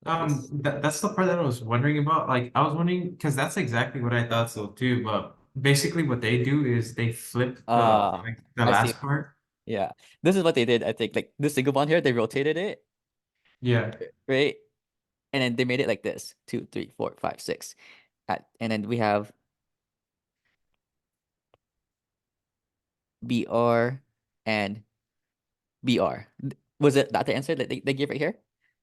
That's the part that I was wondering about. Like, I was wondering because that's exactly what I thought so too. But basically, what they do is they flip the I see. last part. Yeah, this is what they did. I think like this single bond here, they rotated it, Yeah. right? And then they made it like this: 2, 3, 4, 5, 6. And then we have BR and BR. Was it that the answer that they gave right here?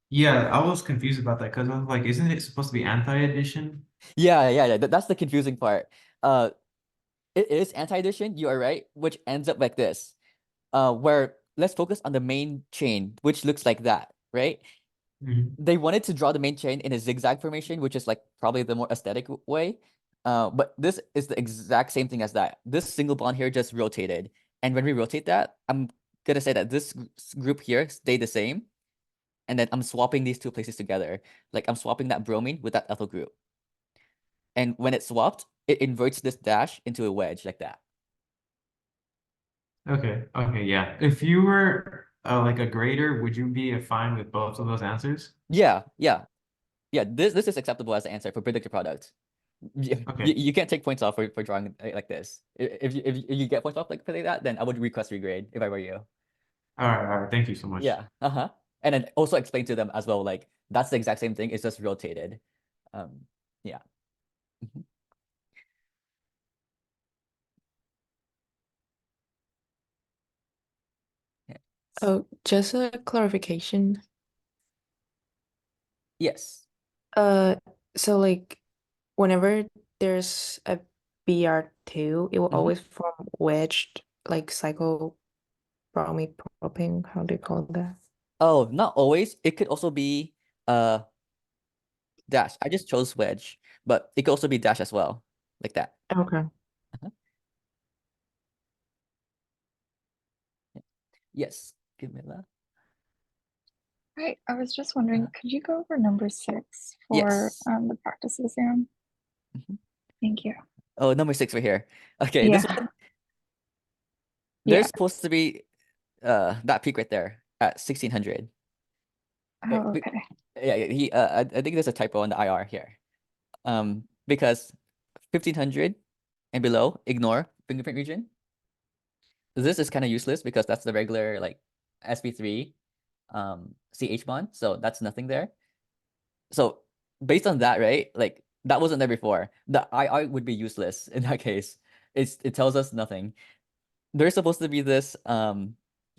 Yeah, I was confused about that because I was like, isn't it supposed to be anti-addition? Yeah. That's the confusing part. Uh, it is anti-addition. You are right, which ends up like this. Where let's focus on the main chain, which looks like that, right? Mhm. They wanted to draw the main chain in a zigzag formation, which is like probably the more aesthetic way. But this is the exact same thing as that. This single bond here just rotated. And when we rotate that, I'm gonna say that this group here stayed the same. And then I'm swapping these two places together. Like I'm swapping that bromine with that ethyl group. And when it's swapped, it inverts this dash into a wedge like that. Okay. Okay. Yeah. If you were like a grader, would you be fine with both of those answers? Yeah. This is acceptable as the answer for predicted product. You, Okay. you can't take points off for drawing like this. If you get points off like that, then I would request regrade if I were you. All right. Thank you so much. Yeah. And then also explain to them as well, like that's the exact same thing. It's just rotated. Yeah. Mhm. Yeah. Oh, just a clarification. Yes. So like whenever there's a BR2, it will Mhm. always form wedged like cycle bromine propane. How do you call that? Oh, not always. It could also be dash. I just chose wedge, but it could also be dash as well, like that. Okay. Uh-huh. Yes. Give me that. Right. I was just wondering, Uh-huh. could you go over number 6 for Yes. the practice exam? Mhm. Thank you. Oh, number 6 right here. Okay, this Yeah. one, Yeah. there's supposed to be that peak right there at 1600. Oh, okay. Yeah, I think there's a typo on the IR here. Because 1500 and below, ignore fingerprint region. This is kind of useless because that's the regular like sp3 CH bond, so that's nothing there. So based on that, right? Like that wasn't there before. The IR would be useless in that case. It tells us nothing. There's supposed to be this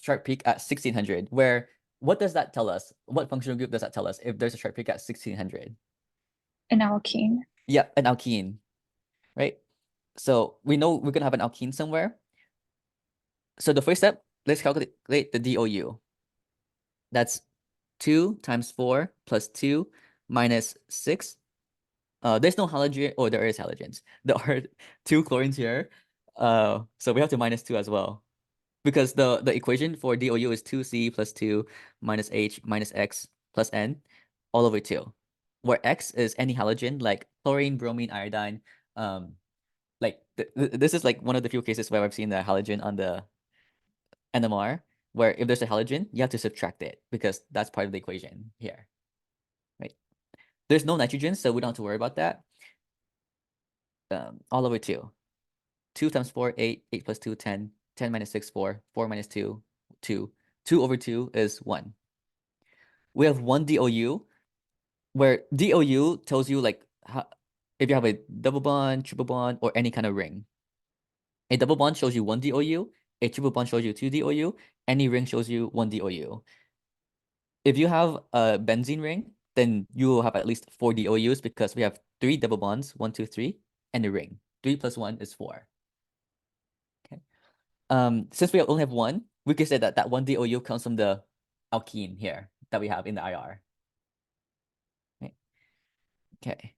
sharp peak at 1600, where what does that tell us? What functional group does that tell us if there's a sharp peak at 1600? An alkene. Yeah, an alkene, right? So we know we're gonna have an alkene somewhere. So the first step, let's calculate the DOU. That's 2 times 4 plus 2 minus 6. There's no halogen, or there is halogens. There are 2 chlorines here. So we have to minus 2 as well. Because the equation for DOU is 2C plus 2 minus H minus X plus N all over 2. Where X is any halogen like chlorine, bromine, iodine. Like this is like one of the few cases where I've seen the halogen on the NMR, where if there's a halogen, you have to subtract it because that's part of the equation here, right? There's no nitrogen, so we don't have to worry about that. All over 2. 2 times 4, 8. 8 plus 2, 10. 10 minus 6, 4. 4 minus 2, 2. 2 over 2 is 1. We have 1 DOU, where DOU tells you like how, if you have a double bond, triple bond, or any kind of ring. A double bond shows you 1 DOU. A triple bond shows you 2 DOU. Any ring shows you 1 DOU. If you have a benzene ring, then you will have at least 4 DOUs because we have 3 double bonds, 1, 2, 3, and a ring. 3 plus 1 is 4. since we only have one, we could say that that one DOU comes from the alkene here that we have in the IR. Right. Okay.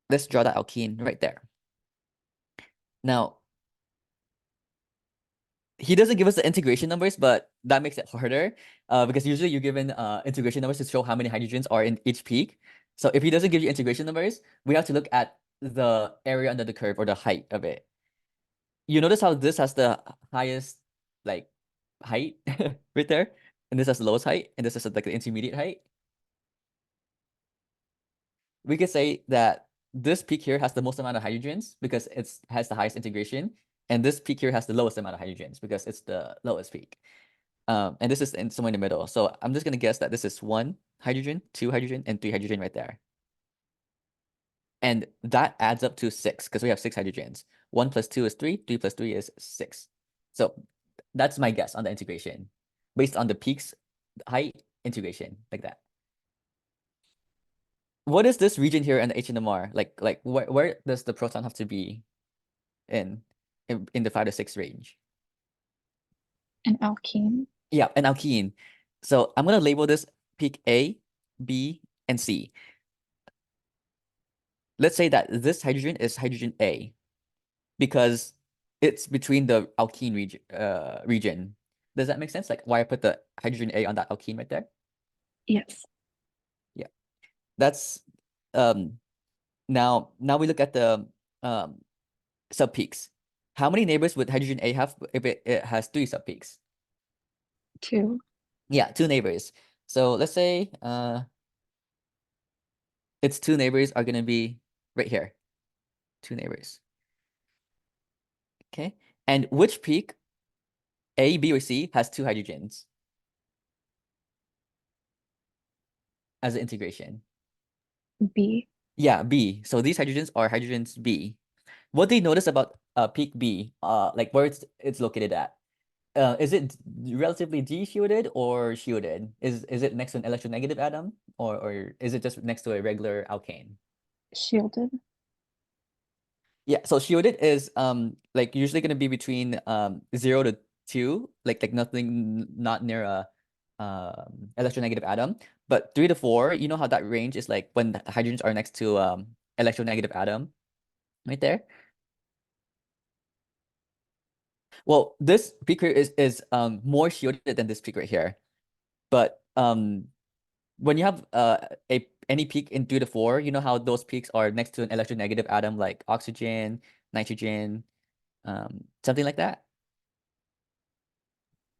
Let's draw that alkene right there. Now, he doesn't give us the integration numbers, but that makes it harder because usually you're given integration numbers to show how many hydrogens are in each peak. So if he doesn't give you integration numbers, we have to look at the area under the curve or the height of it. You notice how this has the highest like height right there, and this has the lowest height, and this is like the intermediate height. We could say that this peak here has the most amount of hydrogens because it has the highest integration, and this peak here has the lowest amount of hydrogens because it's the lowest peak. And this is somewhere in the middle. So I'm just gonna guess that this is 1 hydrogen, 2 hydrogen, and 3 hydrogen right there. And that adds up to 6 because we have 6 hydrogens. 1 plus 2 is 3, 3 plus 3 is 6. So that's my guess on the integration based on the peaks height integration like that. What is this region here in the H&MR? Like where does the proton have to be in the 5 to 6 range? An alkene. Yeah, an alkene. So I'm gonna label this peak A, B, and C. Let's say that this hydrogen is hydrogen A because it's between the alkene region. Does that make sense? Like why I put the hydrogen A on that alkene right there? Yes. Yeah. That's now we look at the subpeaks. How many neighbors would hydrogen A have if it has 3 subpeaks? 2. Yeah, 2 neighbors. So let's say its 2 neighbors are gonna be right here. 2 neighbors. Okay. And which peak, A, B, or C, has 2 hydrogens as an integration? B. Yeah, B. So these hydrogens are hydrogens B. What do you notice about peak B? Like where it's located at? Is it relatively de-shielded or shielded? Is it next to an electronegative atom or is it just next to a regular alkane? Shielded. Yeah, so shielded is like usually gonna be between 0 to 2, like nothing, not near a electronegative atom. But 3 to 4, you know how that range is like when the hydrogens are next to electronegative atom, right there. Well, this peak here is more shielded than this peak right here. But when you have any peak in 3 to 4, you know how those peaks are next to an electronegative atom like oxygen, nitrogen, something like that.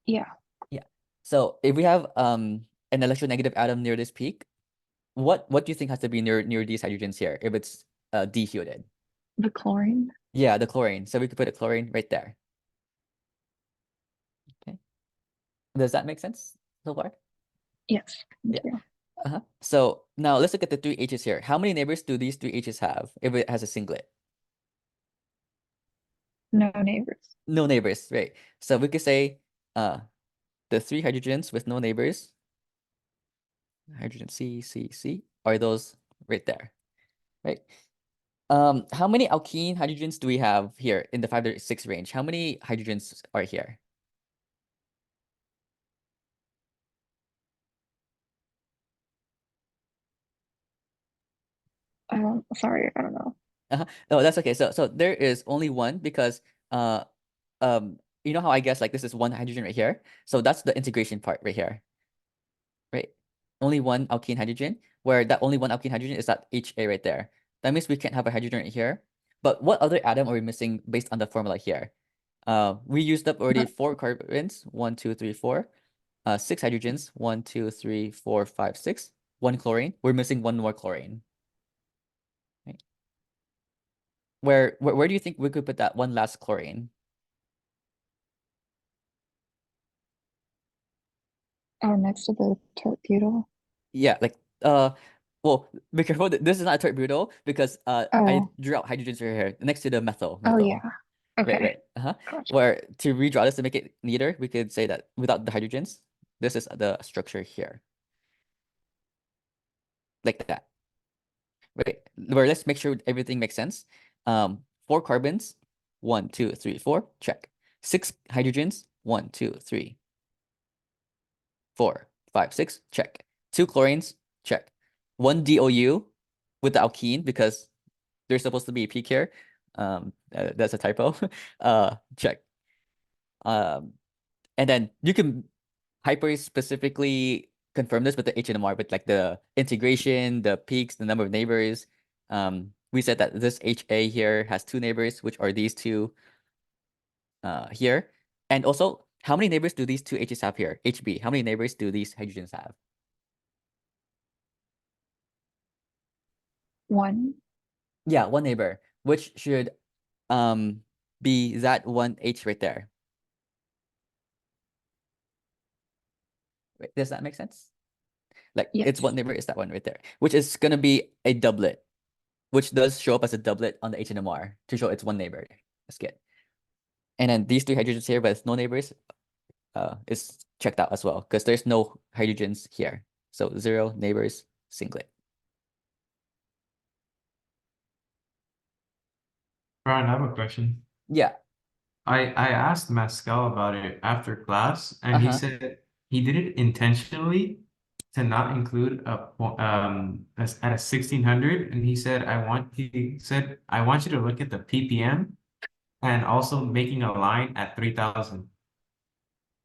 Yeah. Yeah. So if we have an electronegative atom near this peak, what do you think has to be near these hydrogens here if it's de-shielded? The chlorine. Yeah, the chlorine. So we could put a chlorine right there. Okay. Does that make sense so far? Yes. Thank Yeah. you. So now let's look at the 3 H's here. How many neighbors do these 3 H's have if it has a singlet? No neighbors. No neighbors, right? So we could say the 3 hydrogens with no neighbors, hydrogen C, C, C, are those right there, right? How many alkene hydrogens do we have here in the 5 to 6 range? How many hydrogens are here? Sorry, I don't know. Oh, that's okay. So there is only one because you know how I guess like this is 1 hydrogen right here. So that's the integration part right here. Right? Only 1 alkene hydrogen, where that only 1 alkene hydrogen is that HA right there. That means we can't have a hydrogen right here. But what other atom are we missing based on the formula here? We used up already 4 carbons, 1, 2, 3, 4. 6 hydrogens, 1, 2, 3, 4, 5, 6. 1 chlorine. We're missing 1 more chlorine. Right? Where do you think we could put that one last chlorine? Oh, next to the torpedo. Yeah, like well, be careful. This is not a torpedo because I Oh. drew out hydrogens right here next to the methyl. Oh Methyl. yeah. Okay. Right. Gotcha. Where to redraw this to make it neater, we could say that without the hydrogens, this is the structure here. Like that. Right. Where let's make sure everything makes sense. 4 carbons, 1, 2, 3, 4, check. 6 hydrogens, 1, 2, 3, 4, 5, 6, check. 2 chlorines, check. 1 DOU with the alkene because there's supposed to be a peak here. That's a typo. Check. And then you can hyper specifically confirm this with the HNMR, with like the integration, the peaks, the number of neighbors. We said that this HA here has 2 neighbors, which are these two here. And also, how many neighbors do these two H's have here? HB, how many neighbors do these hydrogens have? 1. Yeah, 1 neighbor, which should be that 1 H right there. Wait, does that make sense? Like it's Yes. 1 neighbor is that one right there, which is gonna be a doublet, which does show up as a doublet on the HNMR to show it's 1 neighbor. That's good. And then these 3 hydrogens here with no neighbors is checked out as well because there's no hydrogens here. So 0 neighbors, singlet. Brian, I have a question. Yeah. I asked Mascal about it after class, and he Uh-huh. said he did it intentionally to not include at a 1600, and he said I want you to look at the ppm and also making a line at 3000.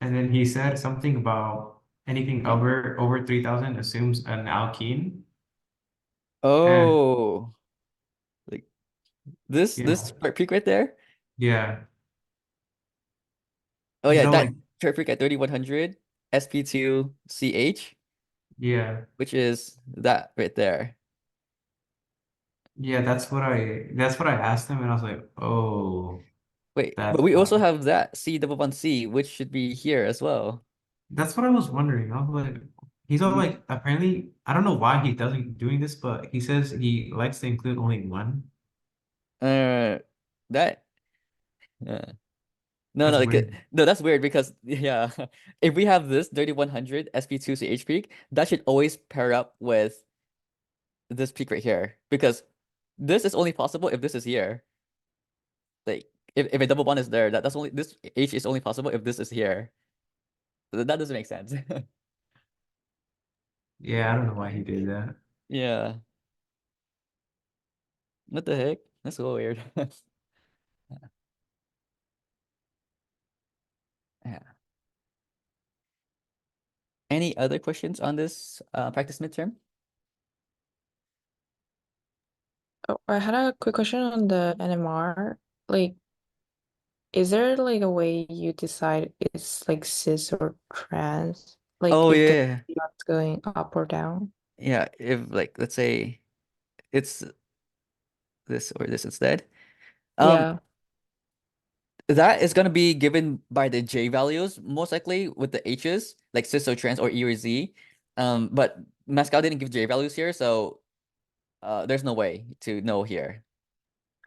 And then he said something about anything over 3000 assumes an alkene. And Oh, like this yeah, peak right there. yeah. Oh He's yeah, all that like, chart peak at 3100 sp2ch, yeah, which is that right there. yeah, that's what I asked him, and I was like, oh, Wait, that's but we why. also have that C double bond C, which should be here as well. That's what I was wondering. I was like, he's all Mhm. like, apparently, I don't know why he doesn't doing this, but he says he likes to include only one. Uh, that no, That's no, weird. no, that's weird because yeah, if we have this 3100 sp2ch peak, that should always pair up with this peak right here because this is only possible if this is here. Like if a double bond is there, that's only this H is only possible if this is here. That doesn't make sense. Yeah, I don't know why he did that. Yeah. What the heck? That's so weird. Yeah. Any other questions on this practice midterm? Oh, I had a quick question on the NMR. Like, is there like a way you decide it's like cis or trans? Like Oh if the yeah. dot's going up or down? Yeah, if like let's say it's this or this instead. Um Yeah. that is gonna be given by the J values, most likely with the H's, like cis or trans or E or Z. But Mascal didn't give J values here, so there's no way to know here.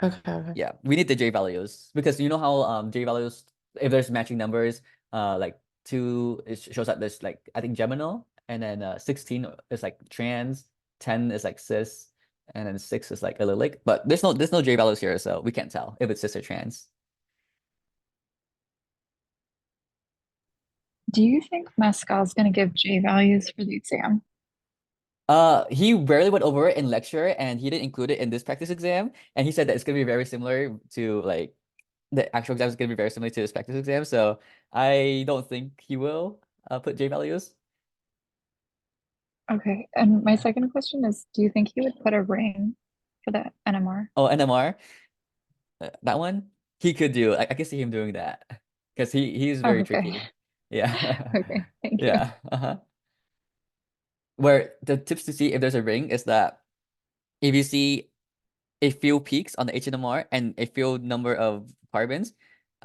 Okay, okay. Yeah, we need the J values because you know how J values, if there's matching numbers, like 2 it shows that there's like I think geminal, and then 16 is like trans, 10 is like cis, and then 6 is like allylic. But there's no J values here, so we can't tell if it's cis or trans. Do you think Mascal's going to give J values for the exam? He barely went over it in lecture, and he didn't include it in this practice exam. And he said that it's gonna be very similar to like the actual exam is gonna be very similar to this practice exam. So I don't think he will put J values. Okay. And my second question is, do you think he would put a ring for the NMR? Oh, NMR, that one he could do. I can see him doing that because he's Oh, very okay. tricky. Yeah, Okay. Thank you. yeah. Where the tips to see if there's a ring is that if you see a few peaks on the HNMR and a few number of carbons,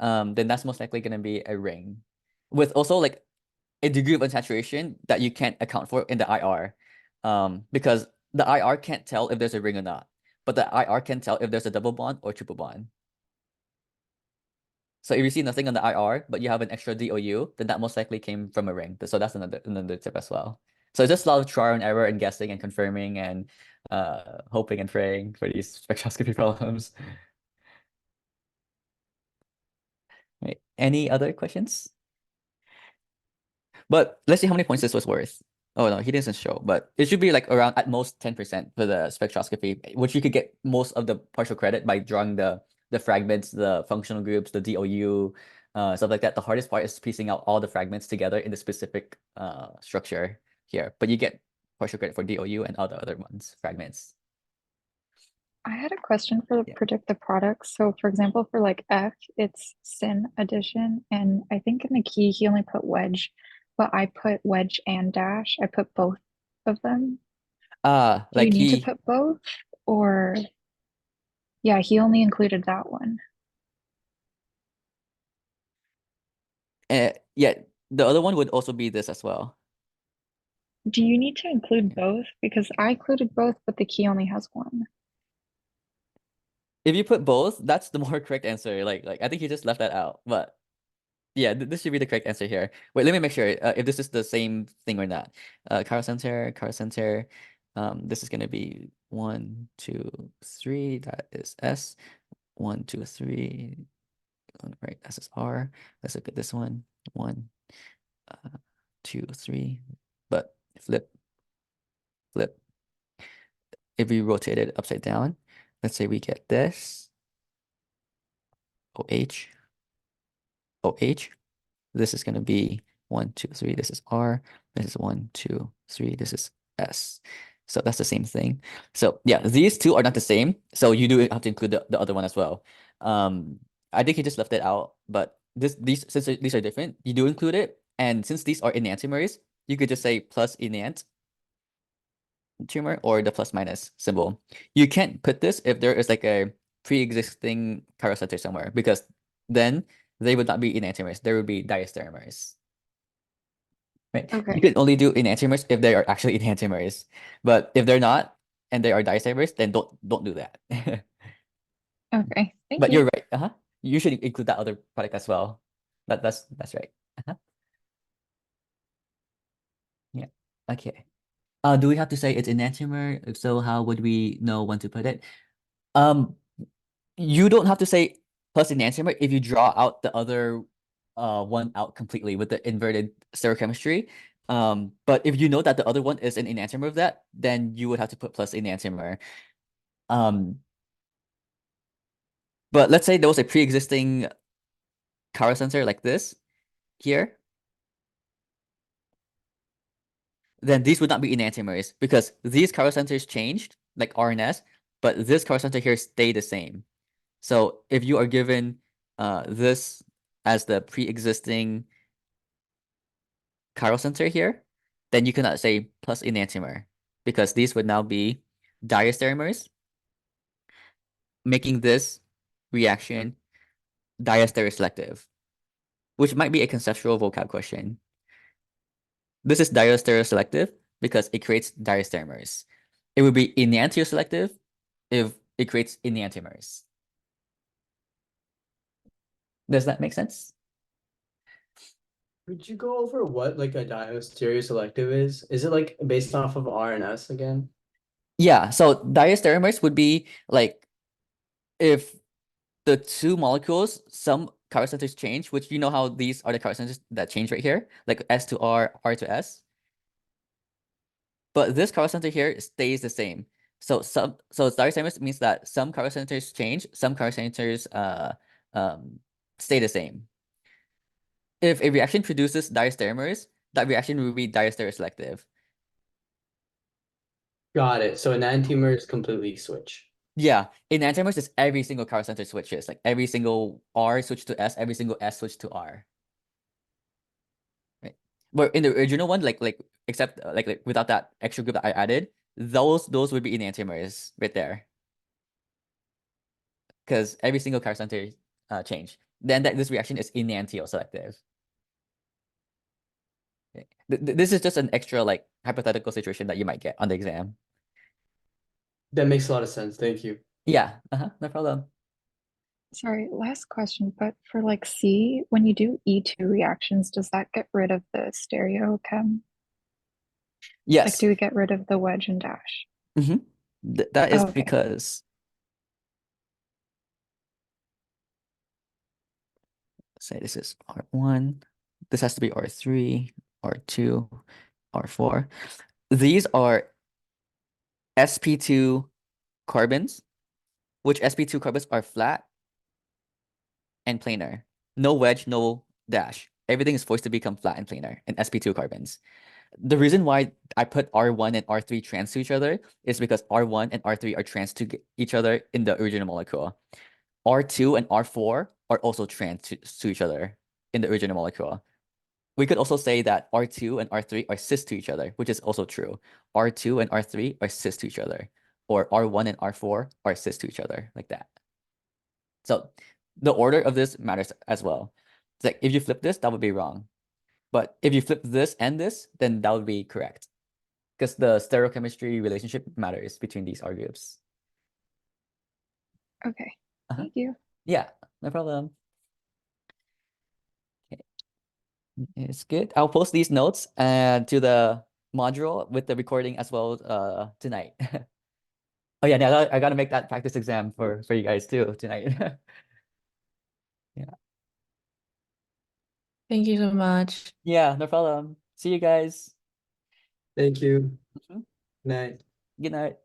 then that's most likely gonna be a ring. With also like a degree of unsaturation that you can't account for in the IR. Because the IR can't tell if there's a ring or not, but the IR can tell if there's a double bond or triple bond. So if you see nothing on the IR, but you have an extra DOU, then that most likely came from a ring. So that's another tip as well. So it's just a lot of trial and error and guessing and confirming and hoping and praying for these spectroscopy problems. Right. Any other questions? But let's see how many points this was worth. Oh no, he doesn't show, but it should be like around at most 10% for the spectroscopy, which you could get most of the partial credit by drawing the fragments, the functional groups, the DOU, stuff like that. The hardest part is piecing out all the fragments together in the specific structure here. But you get partial credit for DOU and all the other ones, fragments. I had a question for Yeah. predict the products. So for example, for like F, it's sin addition. And I think in the key, he only put wedge, but I put wedge and dash. I put both of them. Do you Like need to he put both? Or yeah, he only included that one. yeah, the other one would also be this as well. Do you need to include both? Because I included both, but the key only has one. If you put both, that's the more correct answer. Like I think he just left that out. But yeah, this should be the correct answer here. Wait, let me make sure if this is the same thing or not. Car center. This is gonna be 1, 2, 3. That is S. 1, 2, 3. Right, this is R. Let's look at this one. 1, 2, 3. But flip. If we rotate it upside down, let's say we get this. OH. This is going to be 1, 2, 3. This is R. This is 1, 2, 3. This is S. So that's the same thing. So yeah, these two are not the same. So you do have to include the other one as well. I think he just left it out, but since these are different, you do include it. And since these are enantiomers, you could just say plus enantiomer or the plus minus symbol. You can't put this if there is like a pre-existing chiral center somewhere, because then they would not be enantiomers. There would be diastereomers. Right? You Okay. can only do enantiomers if they are actually enantiomers. But if they're not and they are diastereomers, then don't do that. Okay. Thank But you. you're right. You should include that other product as well. That's right. Yeah. Okay. Do we have to say it's enantiomer? If so, how would we know when to put it? You don't have to say plus enantiomer if you draw out the other one out completely with the inverted stereochemistry. But if you know that the other one is an enantiomer of that, then you would have to put plus enantiomer. But let's say there was a pre-existing chiral center like this here, then these would not be enantiomers because these chiral centers changed, like R and S, but this chiral center here stay the same. So if you are given this as the pre-existing chiral center here, then you cannot say plus enantiomer because these would now be diastereomers, making this reaction diastereoselective, which might be a conceptual vocab question. This is diastereoselective because it creates diastereomers. It would be enantioselective if it creates enantiomers. Does that make sense? Could you go over what like a diastereoselective is? Is it like based off of R and S again? Yeah, so diastereomers would be like if the two molecules, some chiral centers change, which you know how these are the chiral centers that change right here, like S to R, R to S. But this chiral center here stays the same. So diastereomers means that some chiral centers change, some chiral centers stay the same. If a reaction produces diastereomers, that reaction will be diastereoselective. Got it. So enantiomers completely switch. Yeah, enantiomers is every single chiral center switches, like every single R switch to S, every single S switch to R. Right. But in the original one, like except like without that extra group that I added, those would be enantiomers right there. Because every single chiral center change. Then this reaction is enantioselective. Okay. This is just an extra like hypothetical situation that you might get on the exam. That makes a lot of sense. Thank you. Yeah, no problem. Sorry, last question, but for like C, when you do E2 reactions, does that get rid of the stereochem? Like, Yes. do we get rid of the wedge and dash? That is Okay. because say this is R1. This has to be R3, R2, R4. These are sp2 carbons, which sp2 carbons are flat and planar. No wedge, no dash. Everything is forced to become flat and planar in sp2 carbons. The reason why I put R1 and R3 trans to each other is because R1 and R3 are trans to each other in the original molecule. R2 and R4 are also trans to each other in the original molecule. We could also say that R2 and R3 are cis to each other, which is also true. R2 and R3 are cis to each other, or R1 and R4 are cis to each other, like that. So the order of this matters as well. It's like if you flip this, that would be wrong. But if you flip this and this, then that would be correct. Because the stereochemistry relationship matters between these R groups. Okay. Uh-huh. Thank you. Yeah, no problem. Okay. It's good. I'll post these notes to the module with the recording as well tonight. Oh yeah, now I gotta make that practice exam for you guys too tonight. Thank you so much. Yeah, no problem. See you guys. Thank you. Mhm. Night. Good night.